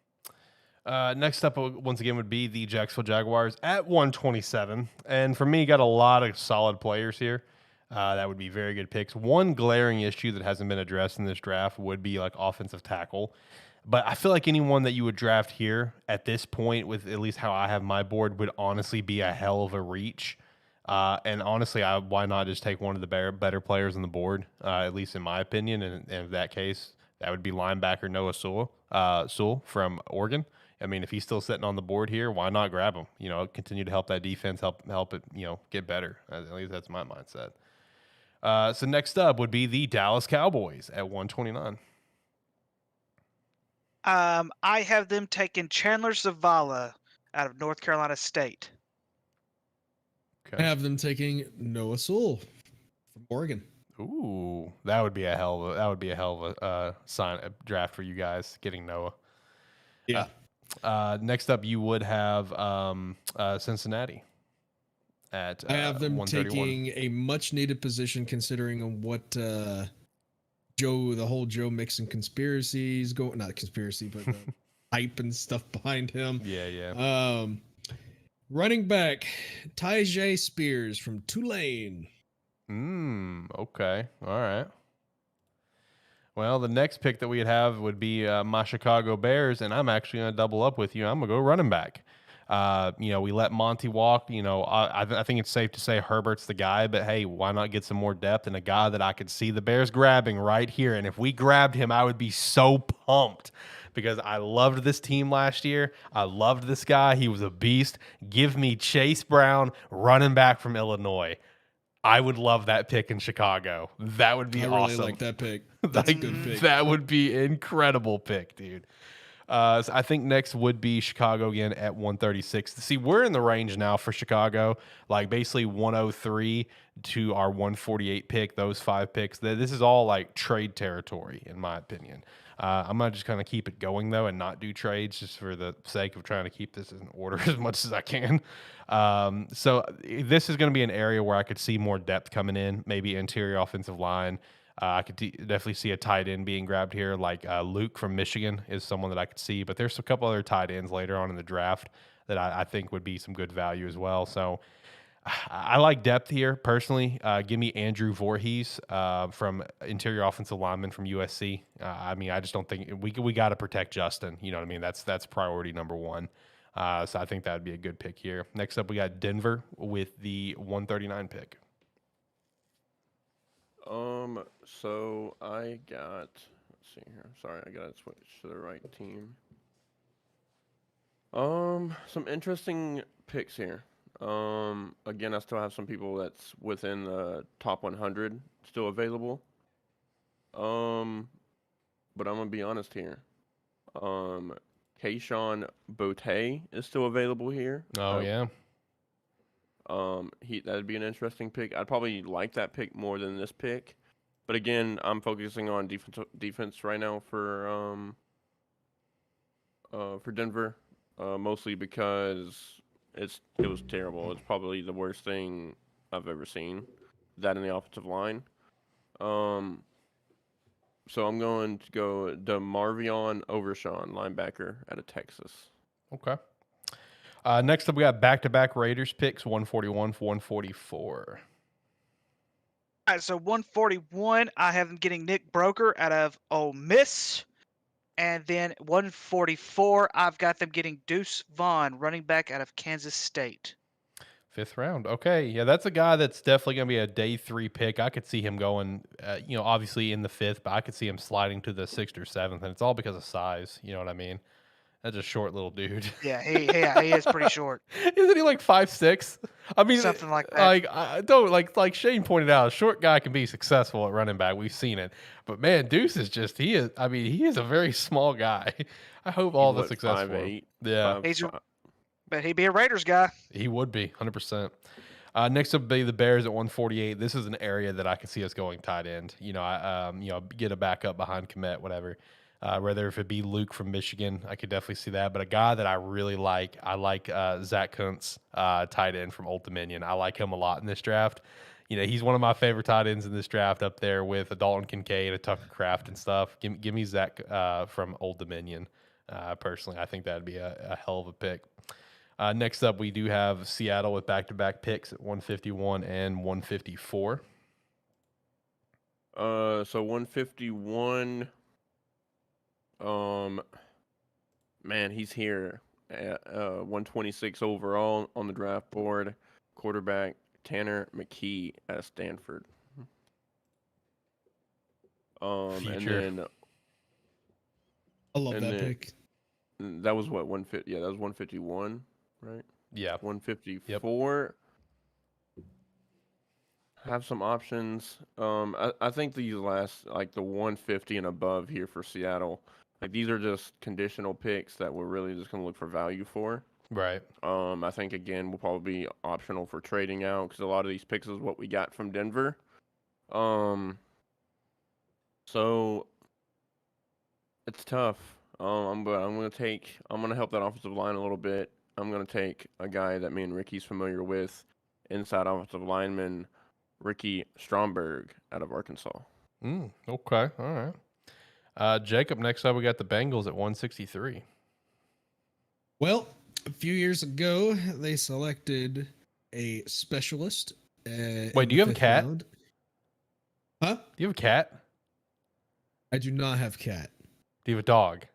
Next up, once again, would be the Jacksonville Jaguars at 127. And for me, got a lot of solid players here. That would be very good picks. One glaring issue that hasn't been addressed in this draft would be like offensive tackle. But I feel like anyone that you would draft here at this point, with at least how I have my board, would honestly be a hell of a reach. And honestly, why not just take one of the better players on the board, at least in my opinion. And in that case, that would be linebacker Noah Sewell from Oregon. I mean, if he's still sitting on the board here, why not grab him? Continue to help that defense, help it, get better. At least that's my mindset. So next up would be the Dallas Cowboys at 129. I have them taking Chandler Zavala out of North Carolina State. Okay. I have them taking Noah Sewell from Oregon. Ooh, that would be a hell of a draft for you guys, getting Noah. Yeah. Next up, you would have Cincinnati at I have them 131. taking a much needed position considering what the whole Joe Mixon conspiracies not conspiracy, but hype and stuff behind him. Yeah. Running back Tyjae Spears from Tulane. Okay. All right. Well, the next pick that we'd have would be my Chicago Bears, and I'm actually going to double up with you. I'm going to go running back. We let Monty walk. I think it's safe to say Herbert's the guy, but hey, why not get some more depth and a guy that I could see the Bears grabbing right here? And if we grabbed him, I would be so pumped because I loved this team last year. I loved this guy. He was a beast. Give me Chase Brown, running back from Illinois. I would love that pick in Chicago. That would be awesome. I really like that pick. That's a good pick. That would be incredible pick, dude. So I think next would be Chicago again at 136. See, we're in the range now for Chicago, like basically 103 to our 148 pick, those 5 picks. This is all like trade territory, in my opinion. I'm going to just kind of keep it going, though, and not do trades just for the sake of trying to keep this in order as much as I can. So this is going to be an area where I could see more depth coming in, maybe interior offensive line. I could definitely see a tight end being grabbed here, like Luke from Michigan is someone that I could see. But there's a couple other tight ends later on in the draft that I think would be some good value as well. So I like depth here personally. Give me Andrew Voorhees from interior offensive lineman from USC. I just don't think we got to protect Justin. You know what I mean? That's priority number one. So I think that would be a good pick here. Next up, we got Denver with the 139 pick. So I got. Let's see here. Sorry, I got to switch to the right team. Some interesting picks here. Again, I still have some people that's within the top 100 still available. But I'm gonna be honest here. Keyshawn Boutte is still available here. Oh yeah. That'd be an interesting pick. I'd probably like that pick more than this pick. But again, I'm focusing on defense right now for Denver, mostly because it was terrible. It's probably the worst thing I've ever seen. That in the offensive line. So I'm going to go DeMarvion Overshawn, linebacker out of Texas. Okay. Next up, we got back-to-back Raiders picks, 141 for 144. All right, so 141, I have them getting Nick Broker out of Ole Miss. And then 144, I've got them getting Deuce Vaughn, running back out of Kansas State. 5th round. Okay. Yeah, that's a guy that's definitely going to be a day 3 pick. I could see him going, obviously in the 5th, but I could see him sliding to the 6th or 7th. And it's all because of size. You know what I mean? That's a short little dude. Yeah, he is pretty short. Isn't he like 5'6"? I mean, something like that. I don't like Shane pointed out, a short guy can be successful at running back. We've seen it, but man, Deuce is just he is a very small guy. I hope all the success for him. Yeah, but he'd be a Raiders guy. He would be 100%. Next up, be the Bears at 148. This is an area that I can see us going tight end. Get a backup behind Kmet, whatever. Whether if it be Luke from Michigan, I could definitely see that. But a guy that I really like, Zach Kuntz, tight end from Old Dominion. I like him a lot in this draft. He's one of my favorite tight ends in this draft, up there with a Dalton Kincaid, a Tucker Kraft and stuff. Give me Zach from Old Dominion. Personally, I think that'd be a hell of a pick. Next up, we do have Seattle with back-to-back picks at 151 and 154. So 151. Man, he's here at 126 overall on the draft board. Quarterback Tanner McKee at Stanford. Future. And then I love that pick. That was what 150. Yeah, that was 151, right? Yeah, 154. Yep. Have some options. I think these last, like the 150 and above here for Seattle. Like these are just conditional picks that we're really just going to look for value for. Right. I think again will probably be optional for trading out because a lot of these picks is what we got from Denver. So it's tough. I'm gonna help that offensive line a little bit. I'm gonna take a guy that me and Ricky's familiar with, inside offensive lineman Ricky Stromberg out of Arkansas. Okay. All right. Jacob, next up, we got the Bengals at 163. Well, a few years ago, they selected a specialist. Wait, do you have a cat? Round. Huh? Do you have a cat? I do not have cat. Do you have a dog?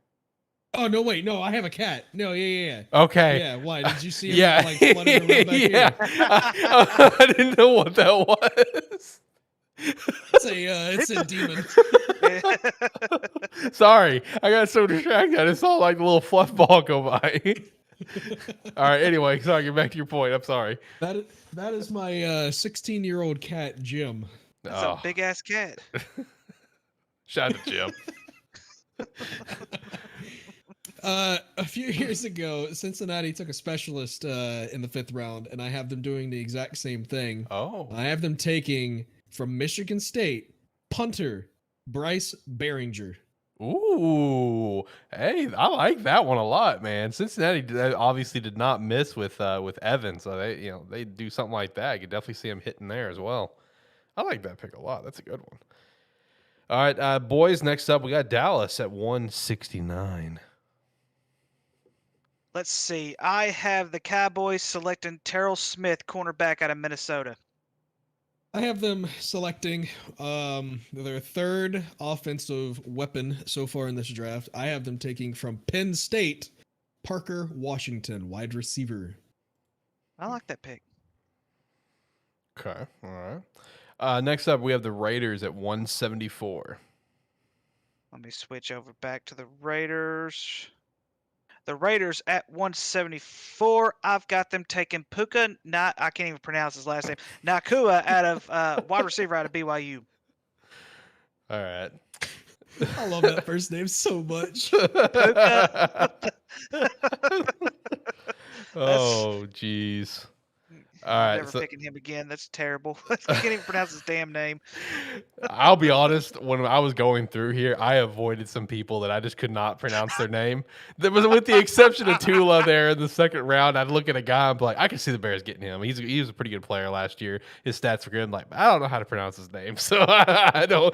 Oh no! Wait, no, I have a cat. No, yeah. Okay. Yeah. Why did you see him Yeah. like fluttering around back Yeah. here? I didn't know what that was. It's a demon. Sorry, I got so distracted. I just saw like the little fluff ball go by. All right. Anyway, sorry. Get back to your point. I'm sorry. That is my 16-year-old cat, Jim. That's a big ass cat. Shout out to Jim. A few years ago, Cincinnati took a specialist in the 5th round, and I have them doing the exact same thing. Oh. I have them taking from Michigan State punter Bryce Behringer. Ooh, hey, I like that one a lot, man. Cincinnati obviously did not miss with Evans, so they do something like that. You could definitely see him hitting there as well. I like that pick a lot. That's a good one. All right, boys. Next up, we got Dallas at 169. Let's see. I have the Cowboys selecting Terrell Smith, cornerback out of Minnesota. I have them selecting their 3rd offensive weapon so far in this draft. I have them taking from Penn State, Parker Washington, wide receiver. I like that pick. Okay, all right. Next up, we have the Raiders at 174. Let me switch over back to the Raiders. The Raiders at 174. I've got them taking Puka. I can't even pronounce his last name. Nakua out of wide receiver out of BYU. All right. I love that first name so much. Oh, jeez. All I'm right, never picking him again. That's terrible. I can't even pronounce his damn name. I'll be honest. When I was going through here, I avoided some people that I just could not pronounce their name. That was with the exception of Tula there in the 2nd round. I'd look at a guy and be like, I can see the Bears getting him. He was a pretty good player last year. His stats were good. I'm like, I don't know how to pronounce his name, so I don't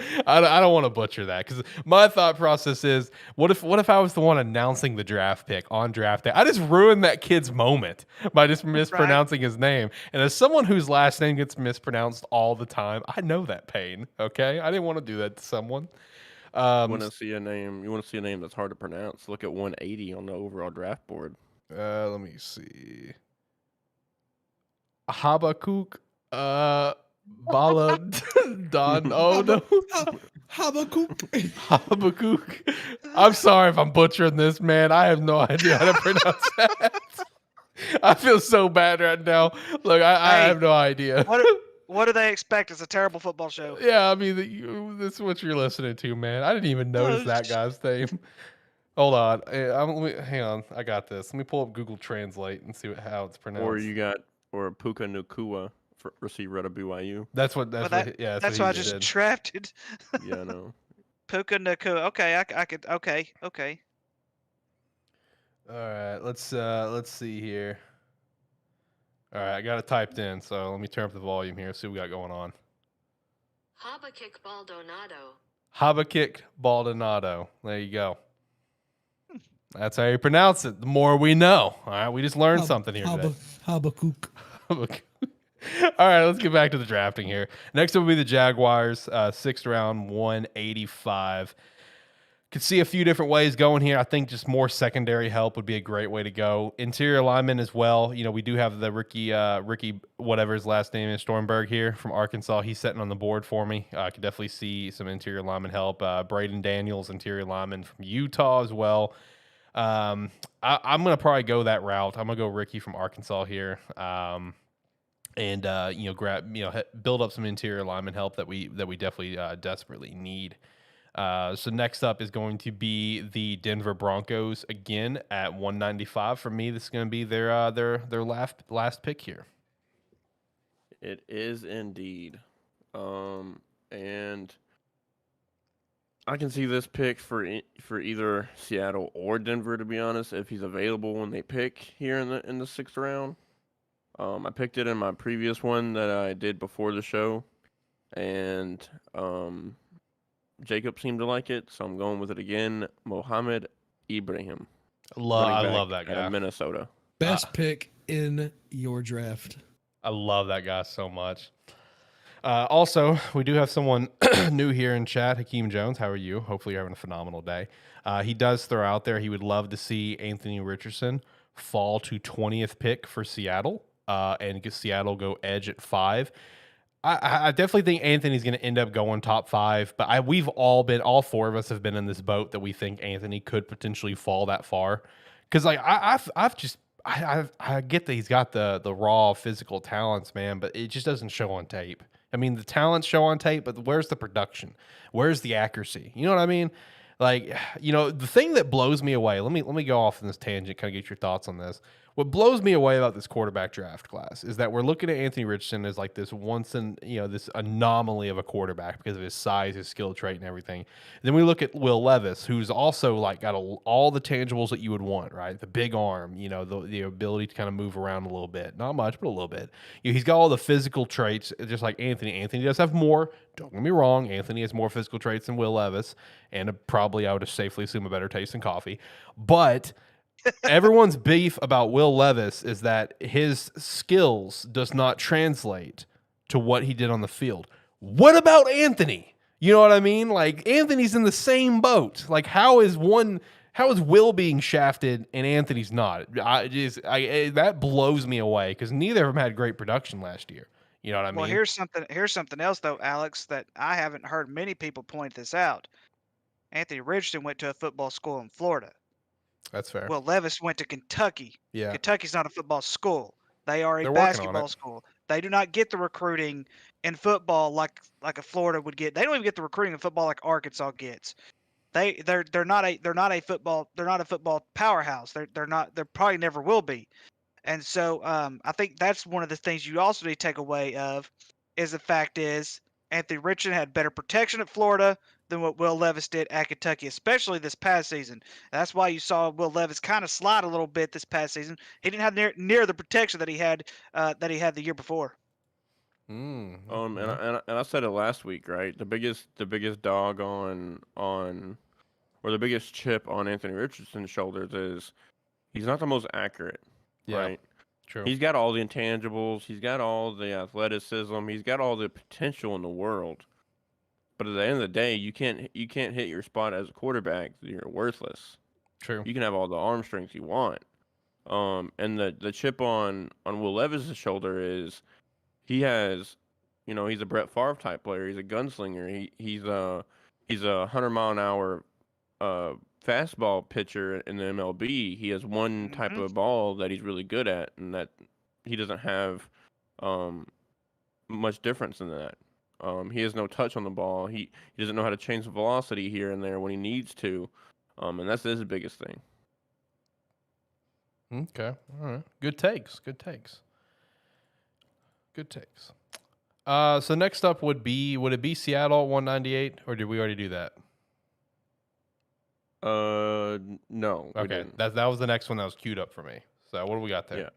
want to butcher that. Because my thought process is, what if I was the one announcing the draft pick on draft day? I just ruined that kid's moment by just mispronouncing his name. And as someone whose last name gets mispronounced all the time, I know that pain. Okay, I didn't want to do that to someone. You want to see a name that's hard to pronounce? Look at 180 on the overall draft board. Let me see. Habakkuk. Bala Don. Oh no. Habakkuk. I'm sorry if I'm butchering this, man. I have no idea how to pronounce that. I feel so bad right now. Look, I have no idea. What do they expect? It's a terrible football show. Yeah, I mean, this is what you're listening to, man. I didn't even notice that guy's name. Hold on. Hang on. I got this. Let me pull up Google Translate and see how it's pronounced. Or Puka Nakua, receiver out of BYU. That's what I just drafted. Yeah, I know. Puka Nakua. Okay, I could. Okay. All right, let's see here. All right, I got it typed in, so let me turn up the volume here, see what we got going on. Habakkuk Baldonado. There you go. That's how you pronounce it. The more we know. All right, we just learned something here today. Habakkuk. All right, let's get back to the drafting here. Next will be the Jaguars, 6th round, 185. Could see a few different ways going here. I think just more secondary help would be a great way to go. Interior lineman as well. You know, we do have the Ricky, whatever his last name is, Stormberg here from Arkansas. He's sitting on the board for me. I could definitely see some interior lineman help. Braden Daniels, interior lineman from Utah as well. I'm going to probably go that route. I'm going to go Ricky from Arkansas here. And build up some interior lineman help that we definitely desperately need. So next up is going to be the Denver Broncos again at 195. For me, this is going to be their last pick here. It is indeed, and I can see this pick for either Seattle or Denver. To be honest, if he's available when they pick here in the 6th round, I picked it in my previous one that I did before the show, and Jacob seemed to like it, so I'm going with it again. Mohamed Ibrahim. I love that guy. Out of Minnesota. Best pick in your draft. I love that guy so much. Also, we do have someone new here in chat, Hakeem Jones. How are you? Hopefully you're having a phenomenal day. He does throw out there he would love to see Anthony Richardson fall to 20th pick for Seattle and get Seattle go edge at 5. I definitely think Anthony's going to end up going top 5, but we've all 4 of us have been in this boat that we think Anthony could potentially fall that far. Because like I get that he's got the raw physical talents, man, but it just doesn't show on tape. I mean, the talents show on tape, but where's the production? Where's the accuracy? You know what I mean? Like, the thing that blows me away. Let me go off in this tangent, kind of get your thoughts on this. What blows me away about this quarterback draft class is that we're looking at Anthony Richardson as like this this anomaly of a quarterback because of his size, his skill trait, and everything. And then we look at Will Levis, who's also like got all the tangibles that you would want, right? The big arm, the ability to kind of move around a little bit, not much, but a little bit. He's got all the physical traits, just like Anthony. Anthony does have more. Don't get me wrong. Anthony has more physical traits than Will Levis, and probably I would safely assume a better taste in coffee, but. Everyone's beef about Will Levis is that his skills does not translate to what he did on the field. What about Anthony? You know what I mean? Like, Anthony's in the same boat. Like, how is Will being shafted and Anthony's not? That blows me away because neither of them had great production last year. You know what I mean? Well, here's something else though, Alex, that I haven't heard many people point this out. Anthony Richardson went to a football school in Florida. That's fair. Will Levis went to Kentucky. Yeah. Kentucky's not a football school. They are They're a working on basketball it. school. They do not get the recruiting in football like a Florida would get. They don't even get the recruiting in football like Arkansas gets. They're not a football powerhouse. They probably never will be. And so I think that's one of the things you also need to take away of is the fact is Anthony Richardson had better protection at Florida than what Will Levis did at Kentucky, especially this past season. That's why you saw Will Levis kind of slide a little bit this past season. He didn't have near the protection that he had the year before. And I said it last week, right? The biggest dog on or the biggest chip on Anthony Richardson's shoulders is he's not the most accurate, right? True. He's got all the intangibles, he's got all the athleticism, he's got all the potential in the world. But at the end of the day, you can't hit your spot as a quarterback. You're worthless. True. You can have all the arm strength you want. And the chip on Will Levis' shoulder is he has, he's a Brett Favre type player. He's a gunslinger. He's a 100-mile-an-hour fastball pitcher in the MLB. He has one type of ball that he's really good at, and that he doesn't have much difference in that. He has no touch on the ball. He doesn't know how to change the velocity here and there when he needs to, and that's his biggest thing. Okay, all right. Good takes. So next up would it be Seattle at 198, or did we already do that? No. Okay, that was the next one that was queued up for me. So what do we got there?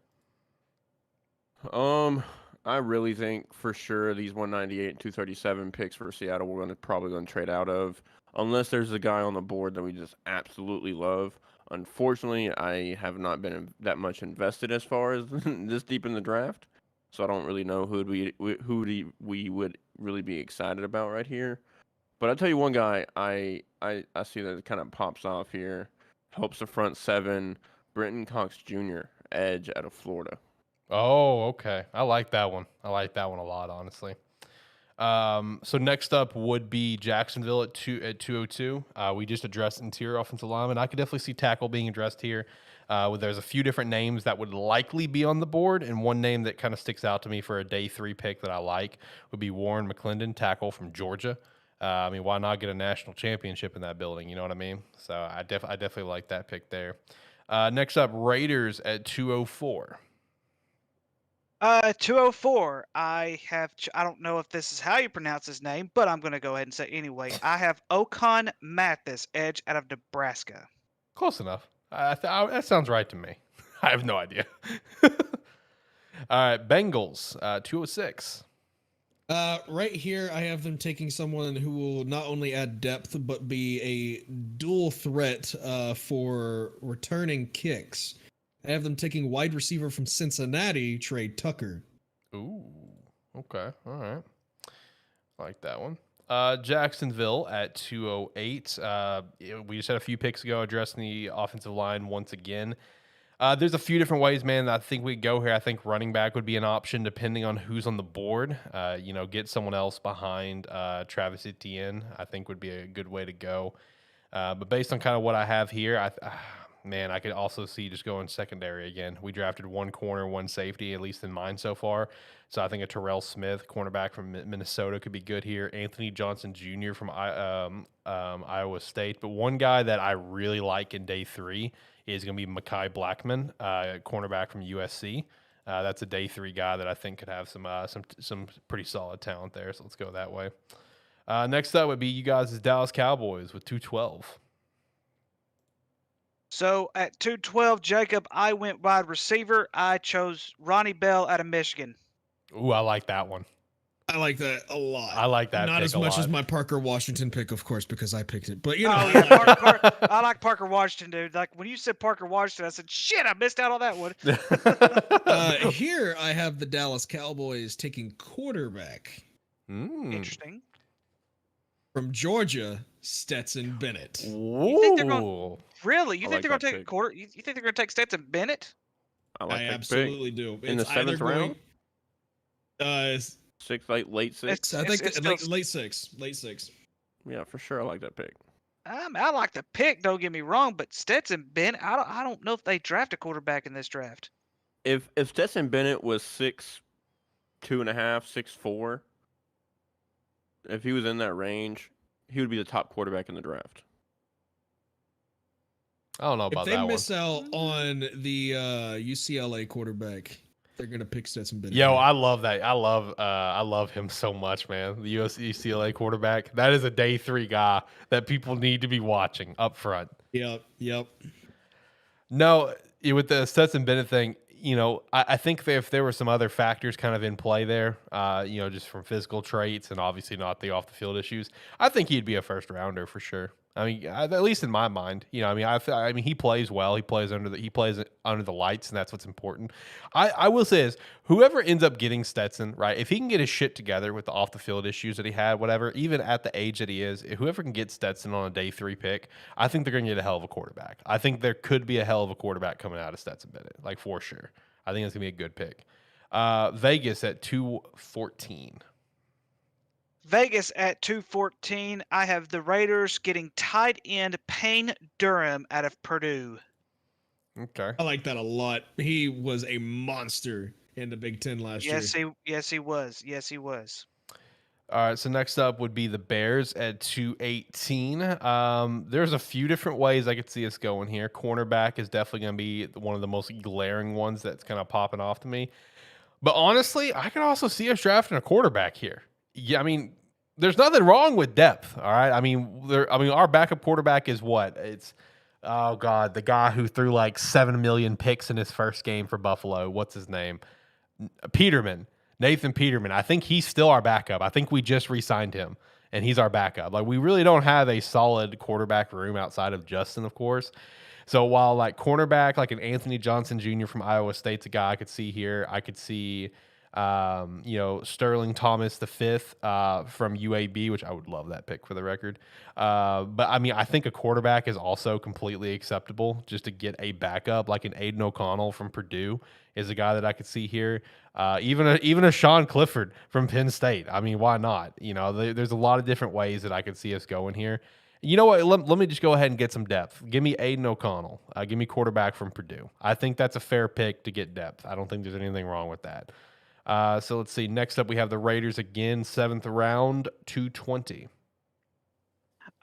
Yeah. I really think for sure these 198 and 237 picks for Seattle we're probably going to trade out of, unless there's a guy on the board that we just absolutely love. Unfortunately, I have not been that much invested as far as this deep in the draft, so I don't really know who we would really be excited about right here. But I'll tell you one guy I see that kind of pops off here, helps the front seven, Brenton Cox Jr., edge out of Florida. Oh, okay. I like that one. a lot, honestly. So next up would be Jacksonville at 202. We just addressed interior offensive lineman. I could definitely see tackle being addressed here. There's a few different names that would likely be on the board, and one name that kind of sticks out to me for a day 3 pick that I like would be Warren McClendon, tackle from Georgia. Why not get a national championship in that building? You know what I mean? So I definitely like that pick there. Next up, Raiders at 204. 204. I don't know if this is how you pronounce his name, but I'm going to go ahead and say anyway. I have Ocon Mathis, edge out of Nebraska. Close enough. That sounds right to me. I have no idea. All right, Bengals, 206. Right here, I have them taking someone who will not only add depth, but be a dual threat for returning kicks. I have them taking wide receiver from Cincinnati, Trey Tucker. Ooh, okay, all right. I like that one. Jacksonville at 208. We just had a few picks ago addressing the offensive line once again. There's a few different ways, man, that I think we go here. I think running back would be an option depending on who's on the board. Get someone else behind Travis Etienne, I think would be a good way to go. But based on kind of what I have here, I could also see just going secondary again. We drafted one corner, one safety, at least in mine so far. So I think a Terrell Smith, cornerback from Minnesota, could be good here. Anthony Johnson Jr. from Iowa State. But one guy that I really like in day 3 is going to be Mekhi Blackman, cornerback from USC. That's a day 3 guy that I think could have some pretty solid talent there. So let's go that way. Next up would be you guys' Dallas Cowboys with 212. So at 212, Jacob, I went wide receiver. I chose Ronnie Bell out of Michigan. Ooh, I like that one. I like that a lot. I like that. Not pick as a much lot. as my Parker Washington pick, of course, because I picked it. But you know, I like Parker Washington, dude. Like when you said Parker Washington, I said, "Shit, I missed out on that one." here I have the Dallas Cowboys taking quarterback. Interesting. From Georgia, Stetson Bennett. You think they're going? Really? You I think like they're going to that take a pick. quarter? You think they're going to take Stetson Bennett? I absolutely do. In the 7th round? Late 6? I think late six. Yeah, for sure. I like that pick. I like the pick. Don't get me wrong, but Stetson Bennett, I don't know if they draft a quarterback in this draft. If Stetson Bennett was 6'2.5", 6'4", if he was in that range, he would be the top quarterback in the draft. I don't know about that one. If they miss out on the UCLA quarterback, they're gonna pick Stetson Bennett. Yo, I love that. I love him so much, man. The UCLA quarterback. That is a day 3 guy that people need to be watching up front. Yep. No, with the Stetson Bennett thing, I think if there were some other factors kind of in play there, just from physical traits and obviously not the off the field issues, I think he'd be a first rounder for sure. I mean, at least in my mind, I mean, he plays well. He plays under the lights, and that's what's important. I will say is whoever ends up getting Stetson, right? If he can get his shit together with the off the field issues that he had, whatever, even at the age that he is, whoever can get Stetson on a day 3 pick, I think they're going to get a hell of a quarterback. I think there could be a hell of a quarterback coming out of Stetson Bennett, like for sure. I think it's going to be a good pick. Vegas at 214. Vegas at 214. I have the Raiders getting tight end Payne Durham out of Purdue. Okay. I like that a lot. He was a monster in the Big Ten last year. Yes, he was. All right, so next up would be the Bears at 218. There's a few different ways I could see us going here. Cornerback is definitely going to be one of the most glaring ones that's kind of popping off to me. But honestly, I could also see us drafting a quarterback here. Yeah, I mean, there's nothing wrong with depth, all right? I mean, our backup quarterback is what? It's, oh, God, the guy who threw like 7 million picks in his first game for Buffalo. What's his name? Nathan Peterman. I think he's still our backup. I think we just re-signed him, and he's our backup. Like, we really don't have a solid quarterback room outside of Justin, of course. So while, like, cornerback, like an Anthony Johnson Jr. from Iowa State's a guy I could see here. I could see Sterling Thomas V from UAB, which I would love that pick for the record. But I mean, I think a quarterback is also completely acceptable just to get a backup, like an Aiden O'Connell from Purdue is a guy that I could see here. Even a Sean Clifford from Penn State. I mean, why not? There's a lot of different ways that I could see us going here. You know what? Let me just go ahead and get some depth. Give me Aiden O'Connell. Give me quarterback from Purdue. I think that's a fair pick to get depth. I don't think there's anything wrong with that. So let's see. Next up, we have the Raiders again, 7th round, 220.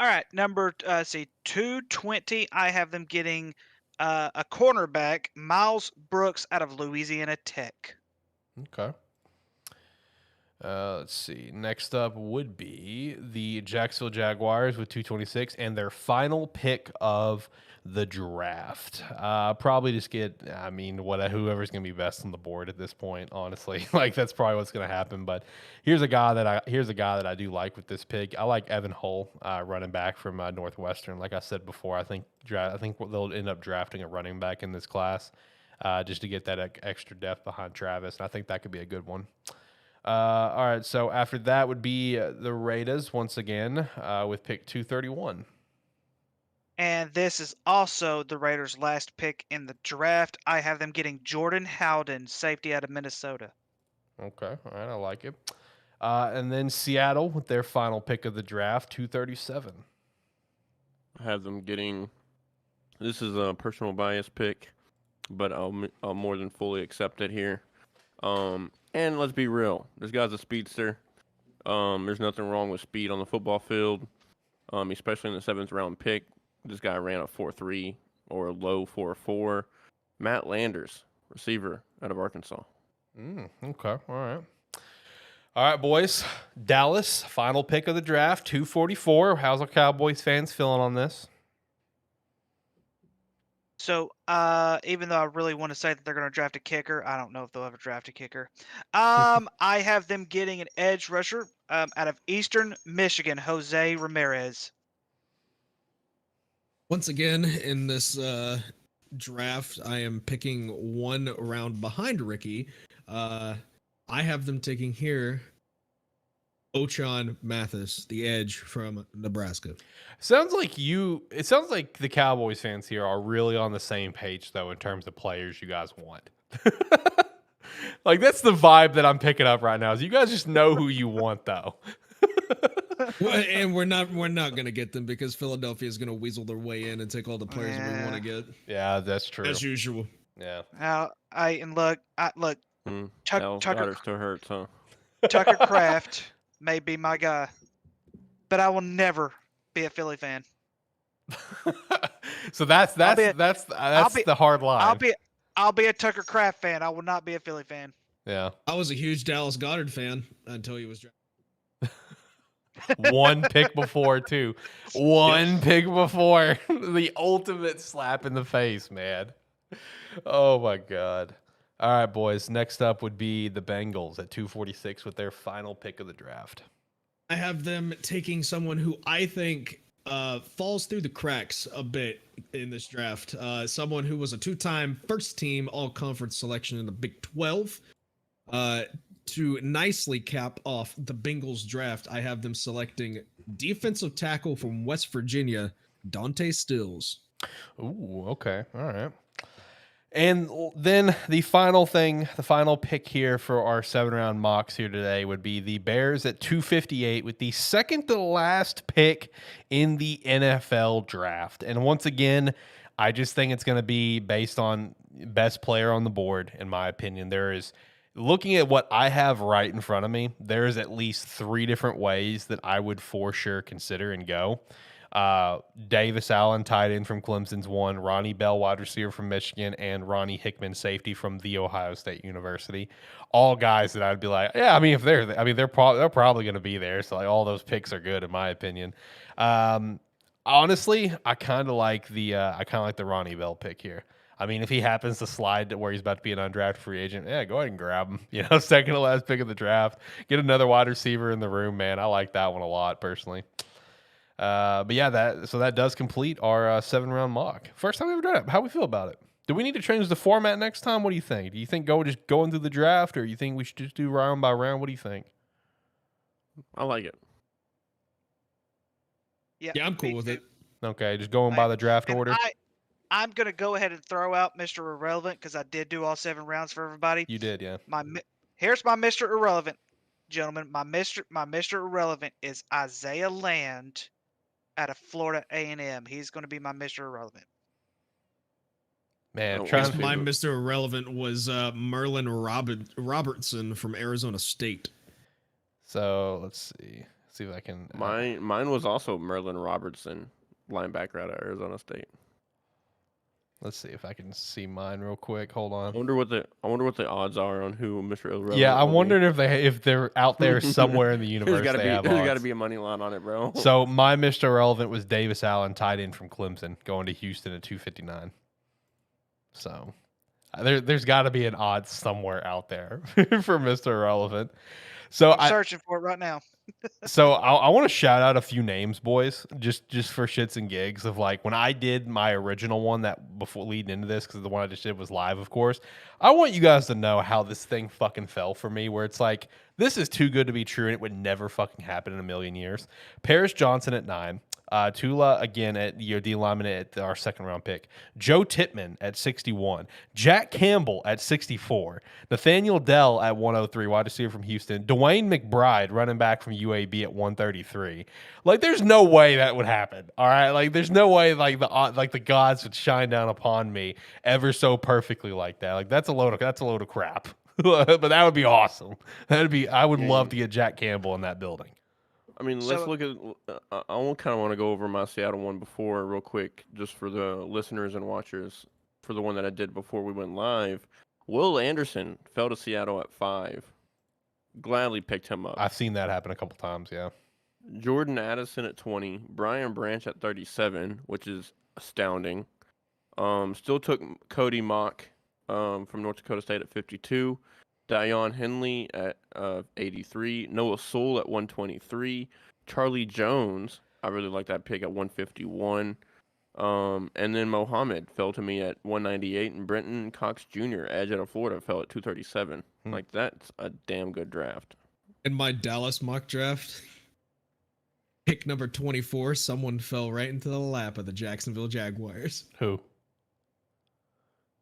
All right, number 220. I have them getting a cornerback, Miles Brooks out of Louisiana Tech. Okay. Let's see. Next up would be the Jacksonville Jaguars with 226 and their final pick of the draft. Probably just get, whoever's going to be best on the board at this point, honestly. Like, that's probably what's going to happen. But here's a guy that I do like with this pick. I like Evan Hull, running back from Northwestern. Like I said before, I think they'll end up drafting a running back in this class just to get that extra depth behind Travis. And I think that could be a good one. All right, so after that would be the Raiders once again with pick 231. And this is also the Raiders' last pick in the draft. I have them getting Jordan Howden, safety out of Minnesota. Okay, all right, I like it. And then Seattle with their final pick of the draft, 237. I have them getting. This is a personal bias pick, but I'll more than fully accept it here. And let's be real, this guy's a speedster. There's nothing wrong with speed on the football field, especially in the 7th round pick. This guy ran a 4.3 or a low 4.4. Matt Landers, receiver out of Arkansas. Okay, all right. All right, boys. Dallas, final pick of the draft, 244. How's our Cowboys fans feeling on this? So, even though I really want to say that they're going to draft a kicker, I don't know if they'll ever draft a kicker. I have them getting an edge rusher out of Eastern Michigan, Jose Ramirez. Once again, in this draft, I am picking one round behind Ricky. I have them taking here Ochon Mathis, the edge from Nebraska. It sounds like the Cowboys fans here are really on the same page, though, in terms of players you guys want. Like, that's the vibe that I'm picking up right now, is you guys just know who you want, though. And we're not gonna get them because Philadelphia is gonna weasel their way in and take all the players that we want to get. Yeah, that's true. As usual. Yeah. Look, Tucker still hurts, huh? Tucker Kraft may be my guy, but I will never be a Philly fan. So that's the hard line. I'll be a Tucker Kraft fan. I will not be a Philly fan. Yeah. I was a huge Dallas Goedert fan until he was drafted. One pick before, too. One pick before. The ultimate slap in the face, man. Oh, my God. All right, boys. Next up would be the Bengals at 246 with their final pick of the draft. I have them taking someone who I think falls through the cracks a bit in this draft. Someone who was a 2-time first-team all-conference selection in the Big 12. To nicely cap off the Bengals draft, I have them selecting defensive tackle from West Virginia, Dante Stills. Ooh, okay. All right. And then the final pick here for our 7-round mocks here today would be the Bears at 258 with the second to last pick in the NFL draft. And once again, I just think it's going to be based on best player on the board, in my opinion. Looking at what I have right in front of me, there is at least 3 different ways that I would for sure consider and go. Davis Allen, tight end from Clemson's one, Ronnie Bell, wide receiver from Michigan, and Ronnie Hickman, safety from The Ohio State University. All guys that I'd be like, yeah, I mean, they're probably going to be there. So like all those picks are good in my opinion. Honestly, I kind of like the Ronnie Bell pick here. I mean, if he happens to slide to where he's about to be an undrafted free agent, yeah, go ahead and grab him. Second to last pick of the draft. Get another wide receiver in the room, man. I like that one a lot, personally. But yeah, that does complete our 7-round mock. First time we ever done it. How we feel about it? Do we need to change the format next time? What do you think? Do you think just going through the draft, or you think we should just do round by round? What do you think? I like it. Yeah, I'm cool with it. Okay, just going by the draft order. I'm going to go ahead and throw out Mr. Irrelevant because I did do all 7 rounds for everybody. You did, yeah. Here's my Mr. Irrelevant, gentlemen. My Mr. Irrelevant is Isaiah Land out of Florida A&M. He's going to be my Mr. Irrelevant. Man, my Mr. Irrelevant was Merlin Robertson from Arizona State. So let's see if I can. Mine was also Merlin Robertson, linebacker out of Arizona State. Let's see if I can see mine real quick. Hold on. I wonder what the odds are on who Mr. Irrelevant. Yeah, I'm wondering if they're out there somewhere in the universe. There's got to be a money line on it, bro. So my Mr. Irrelevant was Davis Allen, tight end from Clemson, going to Houston at 259. So there's got to be an odds somewhere out there for Mr. Irrelevant. So I'm searching for it right now. So I want to shout out a few names, boys, just for shits and gigs of like when I did my original one that before leading into this, because the one I just did was live, of course. I want you guys to know how this thing fucking fell for me, where it's like, this is too good to be true and it would never fucking happen in a million years. Paris Johnson at 9. Tula again at D lineman at our second round pick. Joe Tippmann at 61. Jack Campbell at 64. Nathaniel Dell at 103, wide receiver from Houston. Dwayne McBride, running back from UAB at 133. Like, there's no way that would happen. All right, like there's no way like the gods would shine down upon me ever so perfectly like that. Like that's a load of crap. But that would be awesome. I would love to get Jack Campbell in that building. I mean, let's look at. I kind of want to go over my Seattle one before, real quick, just for the listeners and watchers. For the one that I did before we went live, Will Anderson fell to Seattle at 5. Gladly picked him up. I've seen that happen a couple times. Yeah. Jordan Addison at 20. Brian Branch at 37, which is astounding. Still took Cody Mock from North Dakota State at 52. Dion Henley at 83. Noah Sewell at 123. Charlie Jones, I really like that pick at 151. And then Mohammed fell to me at 198. And Brenton Cox Jr., edge out of Florida, fell at 237. Like, that's a damn good draft. In my Dallas mock draft, pick number 24, someone fell right into the lap of the Jacksonville Jaguars. Who?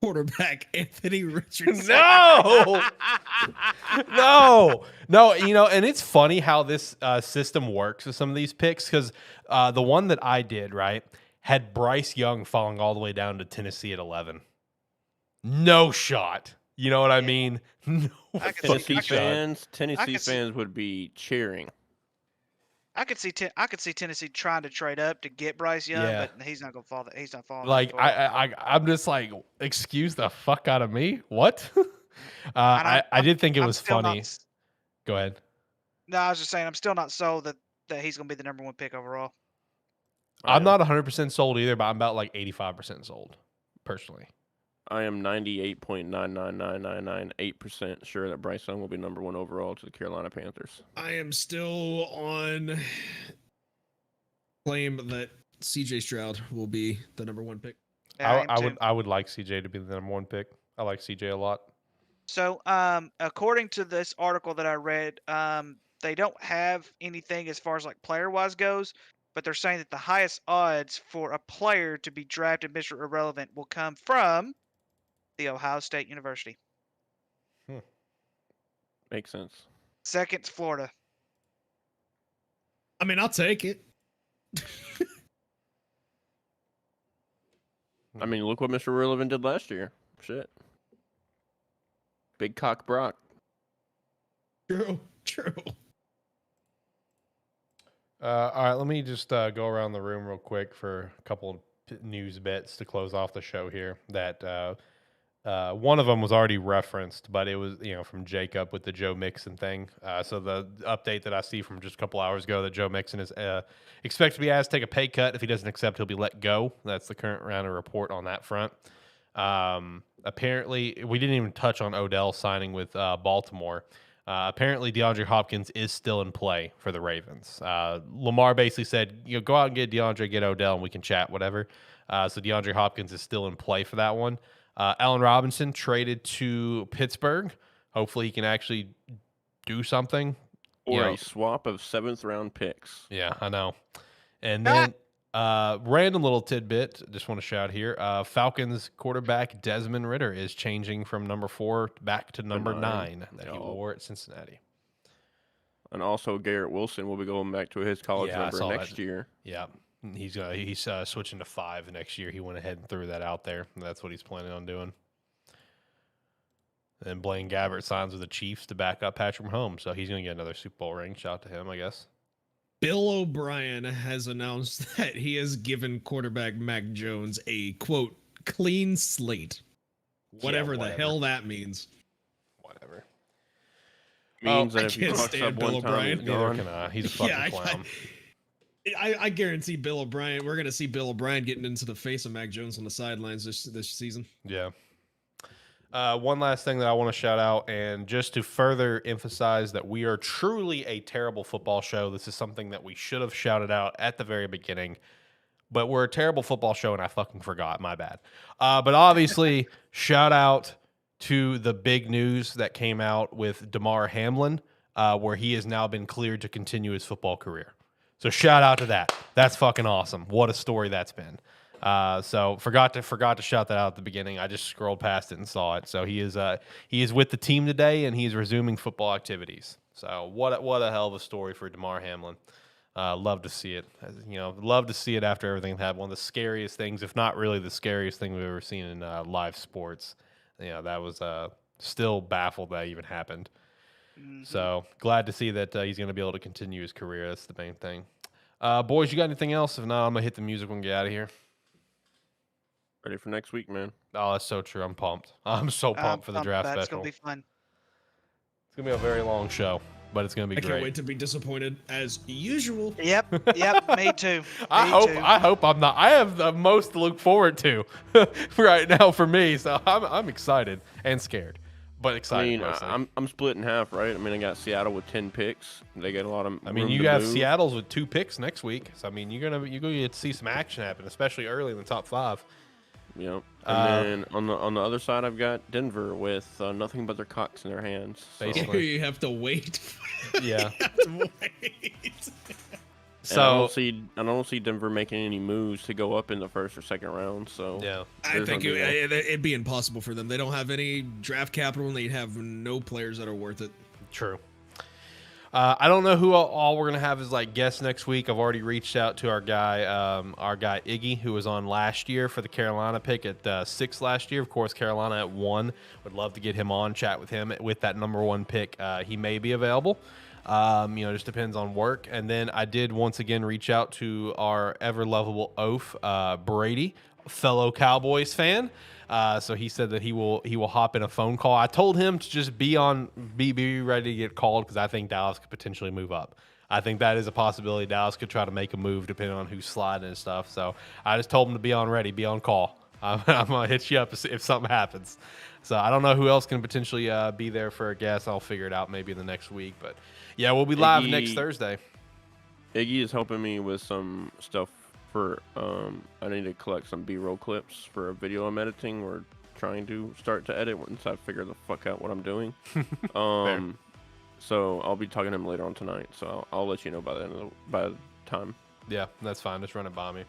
Quarterback Anthony Richardson. No, no. You know, and it's funny how this system works with some of these picks, because the one that I did, right, had Bryce Young falling all the way down to Tennessee at 11. No shot. You know what I mean? No. Tennessee fans would be cheering. I could see Tennessee trying to trade up to get Bryce Young, but he's not gonna fall. He's not falling. Like I'm just like, excuse the fuck out of me. What? I did think it was funny. Go ahead. No, I was just saying I'm still not sold that he's gonna be the number 1 pick overall. I'm not 100% sold either, but I'm about like 85% sold personally. I am 98.99999% sure that Bryce Young will be number 1 overall to the Carolina Panthers. I am still on claim that CJ Stroud will be the number 1 pick. Yeah, I would like CJ to be the number 1 pick. I like CJ a lot. So, according to this article that I read, they don't have anything as far as like player-wise goes, but they're saying that the highest odds for a player to be drafted Mr. Irrelevant will come from the Ohio State University. Makes sense. Second's Florida. I mean, I'll take it. I mean, look what Mr. Irrelevant did last year. Shit. Big cock Brock. True. All right, let me just go around the room real quick for a couple of news bits to close off the show here. That one of them was already referenced, but it was from Jacob with the Joe Mixon thing. So the update that I see from just a couple hours ago that Joe Mixon is expected to be asked to take a pay cut. If he doesn't accept, he'll be let go. That's the current round of report on that front. Apparently, we didn't even touch on Odell signing with Baltimore. Apparently, DeAndre Hopkins is still in play for the Ravens. Lamar basically said, go out and get DeAndre, get Odell, and we can chat, whatever. So DeAndre Hopkins is still in play for that one. Allen Robinson traded to Pittsburgh. Hopefully, he can actually do something. Or a swap of 7th-round picks. Yeah, I know. And then random little tidbit, just want to shout here. Falcons quarterback Desmond Ridder is changing from number 4 back to number 9 that he wore at Cincinnati. And also Garrett Wilson will be going back to his college number next year. Yeah, he's switching to 5 next year. He went ahead and threw that out there. That's what he's planning on doing. And Blaine Gabbert signs with the Chiefs to back up Patrick Mahomes, so he's going to get another Super Bowl ring. Shout out to him, I guess. Bill O'Brien has announced that he has given quarterback Mac Jones a, quote, clean slate. Whatever the hell that means. Whatever. Means that if he fucks up one time, he's a fucking clown. I guarantee Bill O'Brien, we're going to see Bill O'Brien getting into the face of Mac Jones on the sidelines this season. Yeah. One last thing that I want to shout out, and just to further emphasize that we are truly a terrible football show. This is something that we should have shouted out at the very beginning, but we're a terrible football show, and I fucking forgot. My bad. But obviously, shout out to the big news that came out with Damar Hamlin, where he has now been cleared to continue his football career. So shout out to that. That's fucking awesome. What a story that's been. So forgot to shout that out at the beginning. I just scrolled past it and saw it. So he is with the team today, and he's resuming football activities. So what a hell of a story for Damar Hamlin. Love to see it. Love to see it after everything that happened. One of the scariest things, if not really the scariest thing we've ever seen in live sports. That was still baffled that even happened. Mm-hmm. So glad to see that he's going to be able to continue his career. That's the main thing. Boys, you got anything else? If not, I'm going to hit the music when we get out of here. Ready for next week, man. Oh, that's so true. I'm pumped. I'm so pumped for the draft special. It's going to be fun. It's going to be a very long show, but it's going to be great. I can't wait to be disappointed as usual. Yep, me too. I hope I'm not. I have the most to look forward to right now for me, so I'm excited and scared, but excited. I'm split in half, right? I got Seattle with 10 picks. They get a lot of. You have Seattle's with 2 picks next week, so you're gonna get to see some action happen, especially early in the top 5. Yep. And then on the other side, I've got Denver with nothing but their cocks in their hands. So. Basically, you have to wait. Yeah. You have to wait. So I don't see Denver making any moves to go up in the first or second round. So yeah, I think it'd be impossible for them. They don't have any draft capital, and they have no players that are worth it. True. I don't know who all we're gonna have as guests next week. I've already reached out to our guy Iggy, who was on last year for the Carolina pick at 6 last year. Of course, Carolina at 1. Would love to get him on, chat with him with that number 1 pick. He may be available. Just depends on work. And then I did once again reach out to our ever lovable oaf, Brady, fellow Cowboys fan. So he said that he will hop in a phone call. I told him to just be ready to get called because I think Dallas could potentially move up. I think that is a possibility. Dallas could try to make a move depending on who's sliding and stuff. So I just told him to be on ready, be on call. I'm going to hit you up if something happens. So I don't know who else can potentially be there for a guest. I'll figure it out maybe in the next week. But yeah, we'll be live next Thursday. Iggy is helping me with some stuff. I need to collect some B-roll clips for a video I'm editing. We're trying to start to edit once I figure the fuck out what I'm doing. So I'll be talking to him later on tonight. So I'll let you know by the time. Yeah, that's fine. Just run it by me.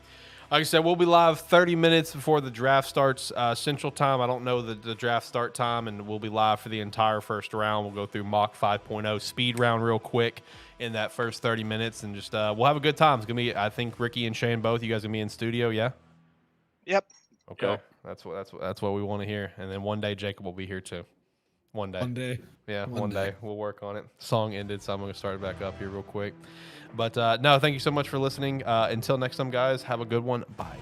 Like I said, we'll be live 30 minutes before the draft starts Central Time. I don't know the draft start time, and we'll be live for the entire first round. We'll go through mock 5.0 speed round real quick in that first 30 minutes, and just we'll have a good time. It's gonna be, I think, Ricky and Shane both. You guys gonna be in studio, yeah? Yep. Okay. Yep. That's what we want to hear. And then one day Jacob will be here too. One day. Yeah, one day. We'll work on it. Song ended, so I'm going to start it back up here real quick. But no, thank you so much for listening. Until next time, guys, have a good one. Bye.